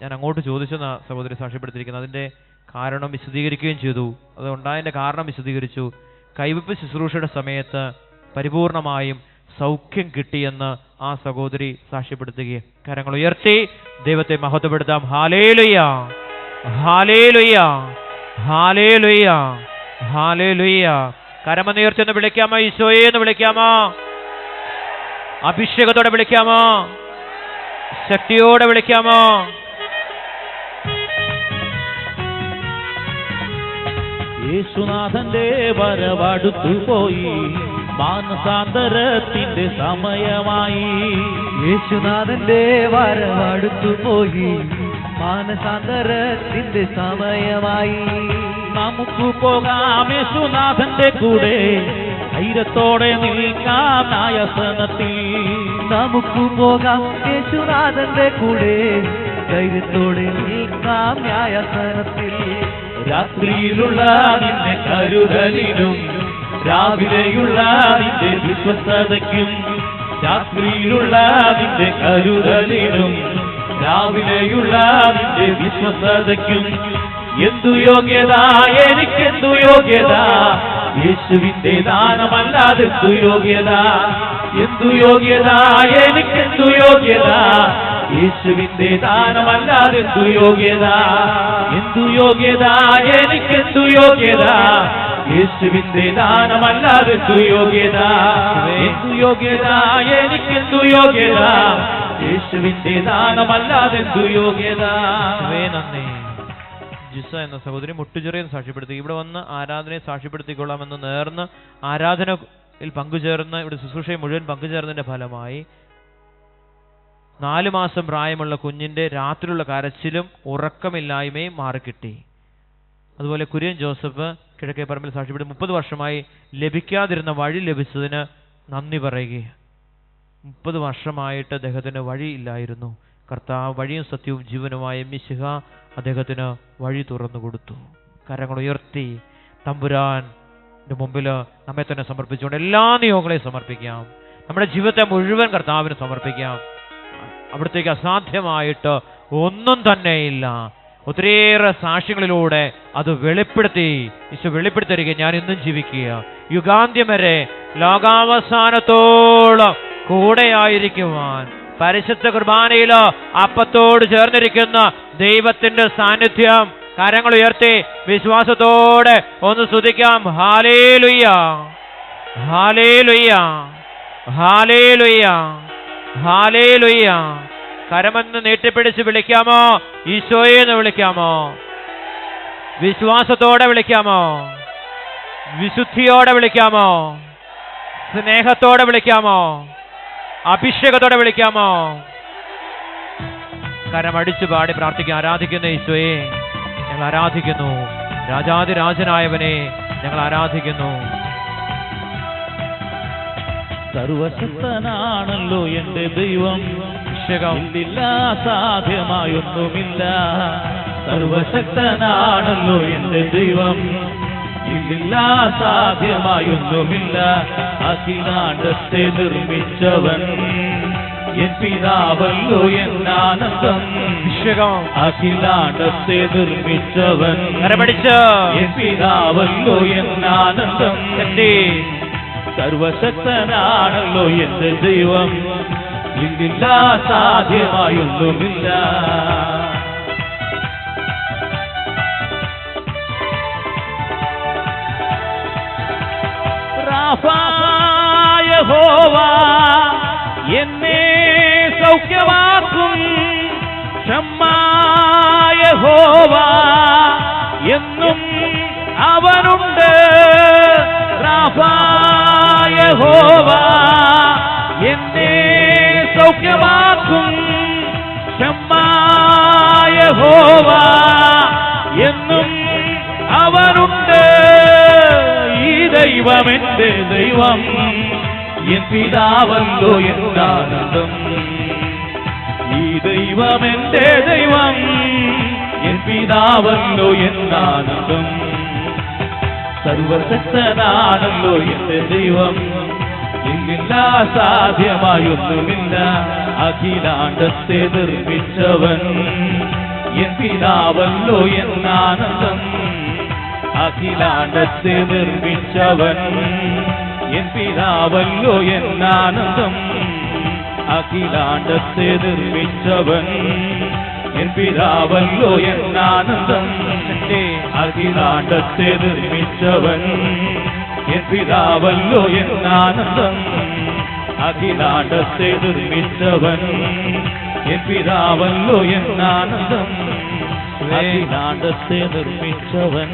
ഞാൻ അങ്ങോട്ട് ചോദിച്ചെന്ന സഹോദരി സാക്ഷ്യപ്പെടുത്തിയിരിക്കുന്നത്. അതിന്റെ കാരണം വിശദീകരിക്കുകയും ചെയ്തു. അത് ഉണ്ടായതിന്റെ കാരണം വിശദീകരിച്ചു. കൈവെപ്പ് ശുശ്രൂഷയുടെ സമയത്ത് പരിപൂർണമായും സൗഖ്യം കിട്ടിയെന്ന് ആ സഹോദരി സാക്ഷ്യപ്പെടുത്തുകയും. കരങ്ങൾ ഉയർത്തി ദൈവത്തെ മഹത്വപ്പെടുത്താം. ഹല്ലേലൂയ, ഹല്ലേലൂയ, ഹല്ലേലൂയ, ഹല്ലേലൂയ. കരമനുയർത്തിയെന്ന് വിളിക്കാമോ? ഈശോയെ എന്ന് വിളിക്കാമോ? അഭിഷേകത്തോടെ വിളിക്കാമോ? ശക്തിയോടെ വിളിക്കാമോ? യേശുനാഥന്റെ വരവടുത്തുപോയി, മാനസാന്തരത്തിന്റെ സമയമായി. യേശുനാഥന്റെ വരവടുത്തുപോയി, മാനസാന്തരത്തിന്റെ സമയമായി. നമുക്ക് പോകാം യേശുനാഥന്റെ കൂടെ, ധൈര്യത്തോടെ നിൽക്കാം ന്യായാസനത്തിൽ. നമുക്ക് പോകാം യേശുനാഥന്റെ കൂടെ, ധൈര്യത്തോടെ നിൽക്കാം ന്യായാസനത്തിൽ. രാത്രിയിലുള്ള നിന്റെ കരുതലിനും രാവിലെയുള്ള നിന്റെ വിശ്വസ്തതയ്ക്കും, രാത്രിയിലുള്ള നിന്റെ കരുതലിനും രാവിലെയുള്ള നിന്റെ വിശ്വസ്തതയ്ക്കും എന്തു യോഗ്യത, എനിക്കെന്തു യോഗ്യത, യേശുവിന്റെ ദാനമല്ലാതെ എന്തു യോഗ്യത, എന്തു യോഗ്യത, എനിക്കെന്തു യോഗ്യത, യേശുവിന്റെ ദാനമല്ലാതെ എന്തു യോഗ്യത, എന്തു യോഗ്യത, എനിക്കെന്തു യോഗ്യത, യേശുവിന്റെ ദാനമല്ലാതെ എന്തു യോഗ്യത, എന്തു യോഗ്യത, എനിക്കെന്തു യോഗ്യത, യേശുവിന്റെ ദാനമല്ലാതെ എന്തു യോഗ്യത. നന്ദി. ജിസ എന്ന സഹോദരി മുട്ടുചെറിയ സാക്ഷ്യപ്പെടുത്തി. ഇവിടെ വന്ന് ആരാധനയെ സാക്ഷ്യപ്പെടുത്തിക്കൊള്ളാമെന്ന് നേർന്ന് ആരാധനയിൽ പങ്കുചേർന്ന് ഇവിടെ ശുശ്രൂഷയെ മുഴുവൻ പങ്കുചേർന്നതിന്റെ ഫലമായി 4 മാസം പ്രായമുള്ള കുഞ്ഞിന്റെ രാത്രിയുള്ള കരച്ചിലും ഉറക്കമില്ലായ്മയും മാറിക്കിട്ടി. അതുപോലെ കുര്യൻ ജോസഫ് കിഴക്കേ പറമ്പിൽ സാക്ഷ്യപ്പെടുത്തി 30 വർഷമായി ലഭിക്കാതിരുന്ന വഴി ലഭിച്ചതിന് നന്ദി പറയുക. 30 വർഷമായിട്ട് അദ്ദേഹത്തിന് വഴിയില്ലായിരുന്നു. കർത്താവ് വഴിയും സത്യവും ജീവനുമായ മിശിഹ അദ്ദേഹത്തിന് വഴി തുറന്നു കൊടുത്തു. കരങ്ങൾ ഉയർത്തി തമ്പുരാന്റെ മുമ്പിൽ നമ്മെ തന്നെ സമർപ്പിച്ചുകൊണ്ട് എല്ലാ നിയോഗങ്ങളെയും സമർപ്പിക്കാം. നമ്മുടെ ജീവിതത്തെ മുഴുവൻ കർത്താവിന് സമർപ്പിക്കാം. അവിടത്തേക്ക് അസാധ്യമായിട്ട് ഒന്നും തന്നെയില്ല. ഒത്തിരിയേറെ സാക്ഷ്യങ്ങളിലൂടെ അത് ഈശോ വെളിപ്പെടുത്തി തരിക. ഞാൻ ഇന്നും ജീവിക്കുക, യുഗാന്ത്യം വരെ ലോകാവസാനത്തോളം കൂടെയായിരിക്കുവാൻ പരിശുദ്ധ കുർബാനയിലോ അപ്പത്തോട് ചേർന്നിരിക്കുന്ന ദൈവത്തിന്റെ സാന്നിധ്യം കരങ്ങൾ ഉയർത്തി വിശ്വാസത്തോടെ ഒന്ന് സ്തുതിക്കാം. ഹല്ലേലൂയ, ഹല്ലേലൂയ, ഹല്ലേലൂയ, ഹല്ലേലൂയ. കരമെന്ന് നീട്ടിപ്പിടിച്ച് വിളിക്കാമോ? ഈശോയെ എന്ന് വിളിക്കാമോ? വിശ്വാസത്തോടെ വിളിക്കാമോ? വിശുദ്ധിയോടെ വിളിക്കാമോ? സ്നേഹത്തോടെ വിളിക്കാമോ? അഭിഷേകത്തോടെ വിളിക്കാമോ? കരമടിച്ചു പാടി പ്രാർത്ഥിക്കാൻ. ആരാധിക്കുന്ന ഈശോയെ ഞങ്ങൾ ആരാധിക്കുന്നു. രാജാതിരാജനായവനെ ഞങ്ങൾ ആരാധിക്കുന്നു. സർവശക്തനാണല്ലോ എന്റെ ദൈവം, ഇല്ല സാധ്യമായൊന്നുമില്ല. സർവശക്തനാണല്ലോ എന്റെ ദൈവം, ഇല്ല സാധ്യമായൊന്നുമില്ല. അഖിലാണ്ടത്തെ നിർമ്മിച്ചവൻ എൻ പിതാവല്ലോ എന്നാനന്ദം. അഖിലാണ്ടത്തെ നിർമ്മിച്ചവൻ എൻ പിതാവല്ലോ എന്നാനന്ദം. സർവശക്തനാണല്ലോ എന്റെ ദൈവം, ഇല്ല സാധ്യമായൊന്നുമില്ല. യഹോവ എന്നെ സൗഖ്യമാക്കും. യഹോവ എന്നും അവനുണ്ട്. യഹോവ എന്നെ സൗഖ്യമാക്കും. യഹോവ എന്നും അവനുണ്ട്. ഈ ദൈവം എന്റെ ദൈവം, എൻ പിതാവല്ലോ എന്നാനന്ദം. ഈ ദൈവം എന്റെ ദൈവം, എൻ പിതാവല്ലോ എന്നാനന്ദം. സർവശക്തനാണല്ലോ എന്റെ ദൈവം, ഇല്ല സാധ്യമായൊന്നുമില്ല. അഖിലാണ്ടത്തെ നിർമ്മിച്ചവൻ എൻ പിതാവല്ലോ എന്നാനന്ദം. അഖിലാണ്ടത്തെ നിർമ്മിച്ചവൻ എൻ പിതാവല്ലോ എന്നാനന്ദം. അഖിലാണ്ടത്തെ നിർമ്മിച്ചവൻ എൻ പിതാവല്ലോ എന്നാനന്ദം. അഖിലാണ്ടത്തെ നിർമ്മിച്ചവൻ എൻ പിതാവല്ലോ എന്നാനന്ദം. അഖിലാണ്ടത്തെ നിർമ്മിച്ചവൻ എൻ പിതാവല്ലോ എന്നാനന്ദം. അഖിലാണ്ടത്തെ നിർമ്മിച്ചവൻ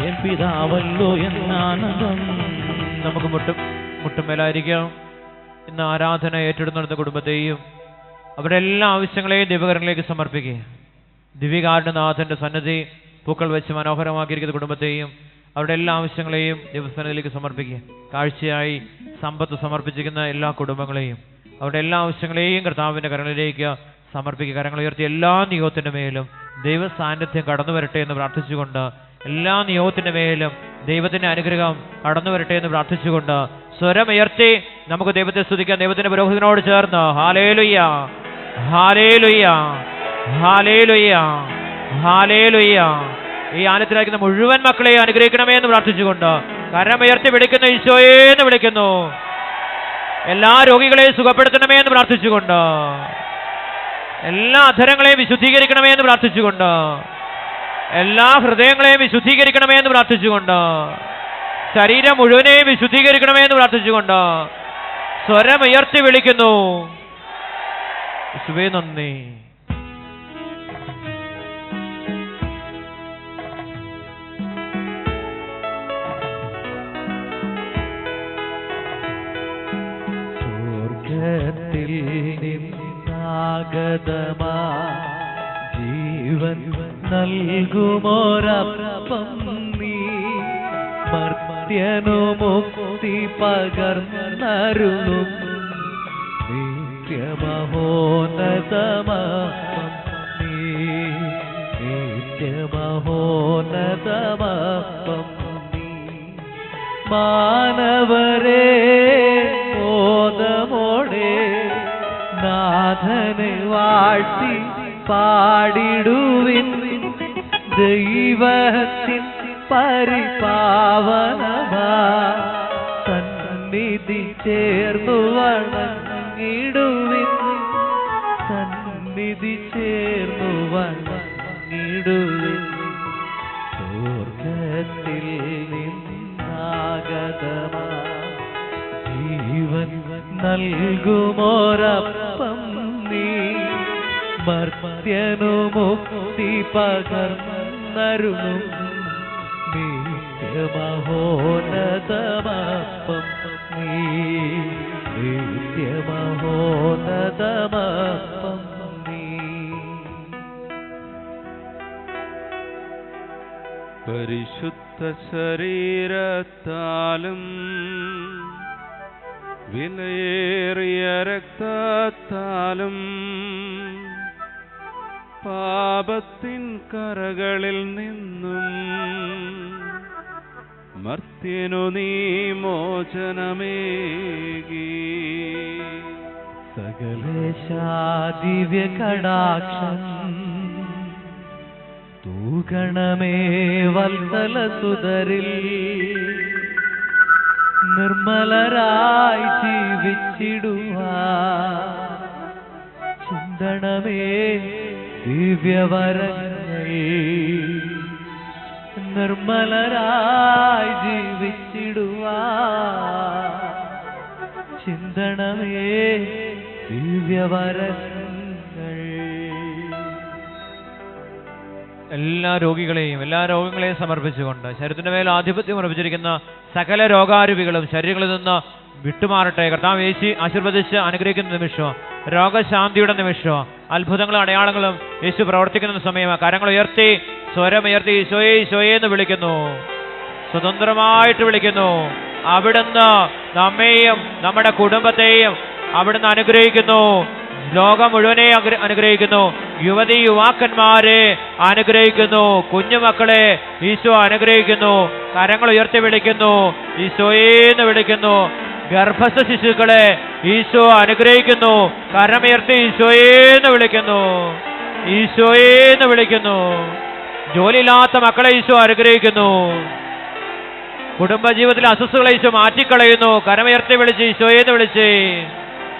എൻ പിതാവല്ലോ എന്നാനന്ദം. നമുക്ക് മുട്ടുമേലായിരിക്കാം. ഇന്ന് ആരാധന ഏറ്റെടുത്ത് നടന്ന കുടുംബത്തെയും അവരുടെ എല്ലാ ആവശ്യങ്ങളെയും ദൈവകരങ്ങളിലേക്ക് സമർപ്പിക്കുക. ദിവ്യകാരുണ്യനാഥന്റെ സന്നിധി പൂക്കൾ വെച്ച് മനോഹരമാക്കിയിരിക്കുന്ന കുടുംബത്തെയും അവരുടെ എല്ലാ ആവശ്യങ്ങളെയും ദൈവസന്നിധിയിലേക്ക് സമർപ്പിക്കുക. കാഴ്ചയായി സമ്പത്ത് സമർപ്പിച്ചിരിക്കുന്ന എല്ലാ കുടുംബങ്ങളെയും അവരുടെ എല്ലാ ആവശ്യങ്ങളെയും കർത്താവിൻ്റെ കരങ്ങളിലേക്ക് സമർപ്പിക്കുക. കരങ്ങൾ ഉയർത്തി എല്ലാ നിയോഗത്തിൻ്റെ മേലും ദൈവ സാന്നിധ്യം കടന്നു വരട്ടെ എന്ന് പ്രാർത്ഥിച്ചുകൊണ്ട്, എല്ലാ നിയോഗത്തിൻ്റെ മേലും ദൈവത്തിൻ്റെ അനുഗ്രഹം കടന്നു വരട്ടെ എന്ന് പ്രാർത്ഥിച്ചുകൊണ്ട് സ്വരമുയർത്തി നമുക്ക് ദൈവത്തെ സ്തുതിക്കാം. ദൈവത്തിൻ്റെ പുരോഹിതനോട് ചേർന്ന് ഹല്ലേലൂയ, ഹല്ലേലൂയ, ഹല്ലേലൂയ, ഹല്ലേലൂയ. ഈ ആലയത്തിലായിരിക്കുന്ന മുഴുവൻ മക്കളെ അനുഗ്രഹിക്കണമേ എന്ന് പ്രാർത്ഥിച്ചുകൊണ്ട് കരമുയർത്തി വിളിക്കുന്ന ഈശോയെ എന്ന് വിളിക്കുന്നു. എല്ലാ രോഗികളെയും സുഖപ്പെടുത്തണമേ എന്ന് പ്രാർത്ഥിച്ചുകൊണ്ട്, എല്ലാ അധരങ്ങളെയും വിശുദ്ധീകരിക്കണമേ എന്ന് പ്രാർത്ഥിച്ചുകൊണ്ട്, എല്ലാ ഹൃദയങ്ങളെയും വിശുദ്ധീകരിക്കണമേ എന്ന് പ്രാർത്ഥിച്ചുകൊണ്ട്, ശരീരം മുഴുവനെയും വിശുദ്ധീകരിക്കണമേ എന്ന് പ്രാർത്ഥിച്ചുകൊണ്ട് സ്വരമുയർത്തി വിളിക്കുന്നു. യേശുവേ നന്ദി. സ്വർഗ്ഗത്തിൽ നിന്നാഗതമാ ജീവൻ നൽകുമോരപ്പം നീ, മർത്യനു മുക്തി പകർന്നരുളും നിത്യമഹോന്നതമപ്പം നീ, നിത്യമഹോന്നതമപ്പം നീ. മാനവരേ ബോധമോടെ നാഥനെ വാഴ്ത്തി പാടിടുവിൻ, ദൈവത്തിൻ പരിപാവനമാ സന്നിധി ചേർന്നു വണങ്ങിടുവിൻ, സന്നിധി ചേർന്നു വണങ്ങിടുവിൻ. സ്വർഗ്ഗത്തിൽ നിന്നാഗതമാ ജീവൻ നൽകുമോരപ്പം നീ, മർത്യനു മുക്തി പകർന്നരുളും നിത്യമഹോന്നതമപ്പം നീ, നിത്യമഹോന്നതമപ്പം നീ. പരിശുദ്ധ ശരീരത്താലും വിലയേറിയ രക്തത്താലും പാപത്തിൻ കറകളിൽ നിന്നും മർത്യനു നീ മോചനമേകി. സകലേശാ ദിവ്യ കടാക്ഷം തൂഗണമേ വത്സല സുതരിൽ, നിർമ്മലരായി ജീവിച്ചിടുവാൻ ചിന്തണമേ ദിവ്യവരങ്ങൾ, നിർമ്മലരായി ജീവിച്ചിടുവാൻ ചിന്തണമേ ദിവ്യവരങ്ങൾ. എല്ലാ രോഗികളെയും എല്ലാ രോഗങ്ങളെയും സമർപ്പിച്ചുകൊണ്ട് ശരീരത്തിന്റെ മേൽ ആധിപത്യം ഉറപ്പിച്ചിരിക്കുന്ന സകല രോഗാരൂപികളും ശരീരങ്ങളിൽ നിന്ന് വിട്ടുമാറട്ടെ. കർത്താവ് യേശു ആശീർവദിച്ച് അനുഗ്രഹിക്കുന്ന നിമിഷം, രോഗശാന്തിയുടെ നിമിഷം, അത്ഭുതങ്ങളും അടയാളങ്ങളും യേശു പ്രവർത്തിക്കുന്ന സമയമാണ്. കരങ്ങൾ ഉയർത്തി സ്വരമുയർത്തി ഈശോയെ ഈശോയെ എന്ന് വിളിക്കുന്നു, സ്വതന്ത്രമായിട്ട് വിളിക്കുന്നു. അവിടുന്ന് നമ്മെയും നമ്മുടെ കുടുംബത്തെയും അവിടുന്ന് അനുഗ്രഹിക്കുന്നു. ലോകം മുഴുവനെ അനുഗ്രഹിക്കുന്നു. യുവതി യുവാക്കന്മാരെ അനുഗ്രഹിക്കുന്നു. കുഞ്ഞുമക്കളെ ഈശോ അനുഗ്രഹിക്കുന്നു. കരങ്ങൾ ഉയർത്തി വിളിക്കുന്നു, ഈശോയെന്ന് വിളിക്കുന്നു. ഗർഭസ്ഥ ശിശുക്കളെ ഈശോ അനുഗ്രഹിക്കുന്നു. കരമുയർത്തി ഈശോയെന്ന് വിളിക്കുന്നു, ഈശോയെന്ന് വിളിക്കുന്നു. ജോലിയില്ലാത്ത മക്കളെ ഈശോ അനുഗ്രഹിക്കുന്നു. കുടുംബജീവിതത്തിലെ അസ്വസ്ഥതകളെ ഈശോ മാറ്റിക്കളയുന്നു. കരമുയർത്തി വിളിച്ച് ഈശോയെന്ന് വിളിച്ച്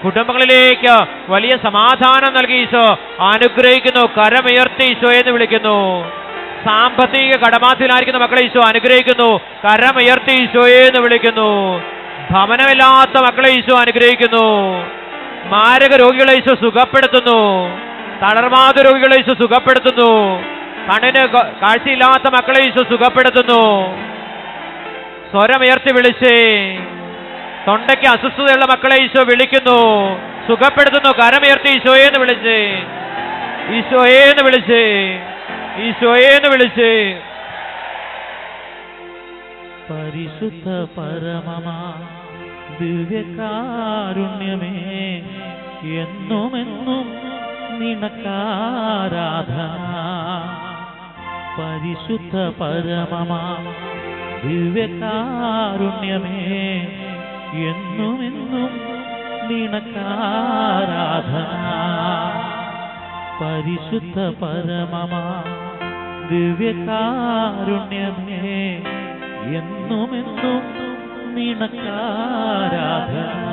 കുടുംബങ്ങളിലേക്ക് വലിയ സമാധാനം നൽകി ഈശോ അനുഗ്രഹിക്കുന്നു. കരമുയർത്തി ഈശോയെന്ന് വിളിക്കുന്നു. സാമ്പത്തിക കടബാധ്യതയിലായിരിക്കുന്ന മക്കളെ ഈശോ അനുഗ്രഹിക്കുന്നു. കരമുയർത്തി ഈശോയെന്ന് വിളിക്കുന്നു. ഭവനമില്ലാത്ത മക്കളെ ഈശോ അനുഗ്രഹിക്കുന്നു. മാരക രോഗികളെ ഈശോ സുഖപ്പെടുത്തുന്നു. തളർവാദ രോഗികളെ ഈശോ സുഖപ്പെടുത്തുന്നു. കണ്ണിന് കാഴ്ചയില്ലാത്ത മക്കളെ ഈശോ സുഖപ്പെടുത്തുന്നു. സ്വരമുയർത്തി വിളിച്ച് തൊണ്ടയ്ക്ക് അസ്വസ്ഥതയുള്ള മക്കളെ ഈശോ വിളിക്കുന്നു, സുഖപ്പെടുത്തുന്നു. കരമുയർത്തി ഈശോയെന്ന് വിളിച്ച് ഈശോയേന്ന് വിളിച്ചേ, ഈശോയേന്ന് വിളിച്ചേ. പരിശുദ്ധ പരമമാ ദിവ്യകാരുണ്യമേ, എന്നുമെന്നും നിനക്കാരാധന. പരിശുദ്ധ പരമമാ ദിവ്യകാരുണ്യമേ, എന്നുമെന്നും നിനക്കാരാധന. പരിശുദ്ധ പരമമാ ദിവ്യകാരുണ്യമേ, എന്നുമെന്നും നിനക്കാരാധന.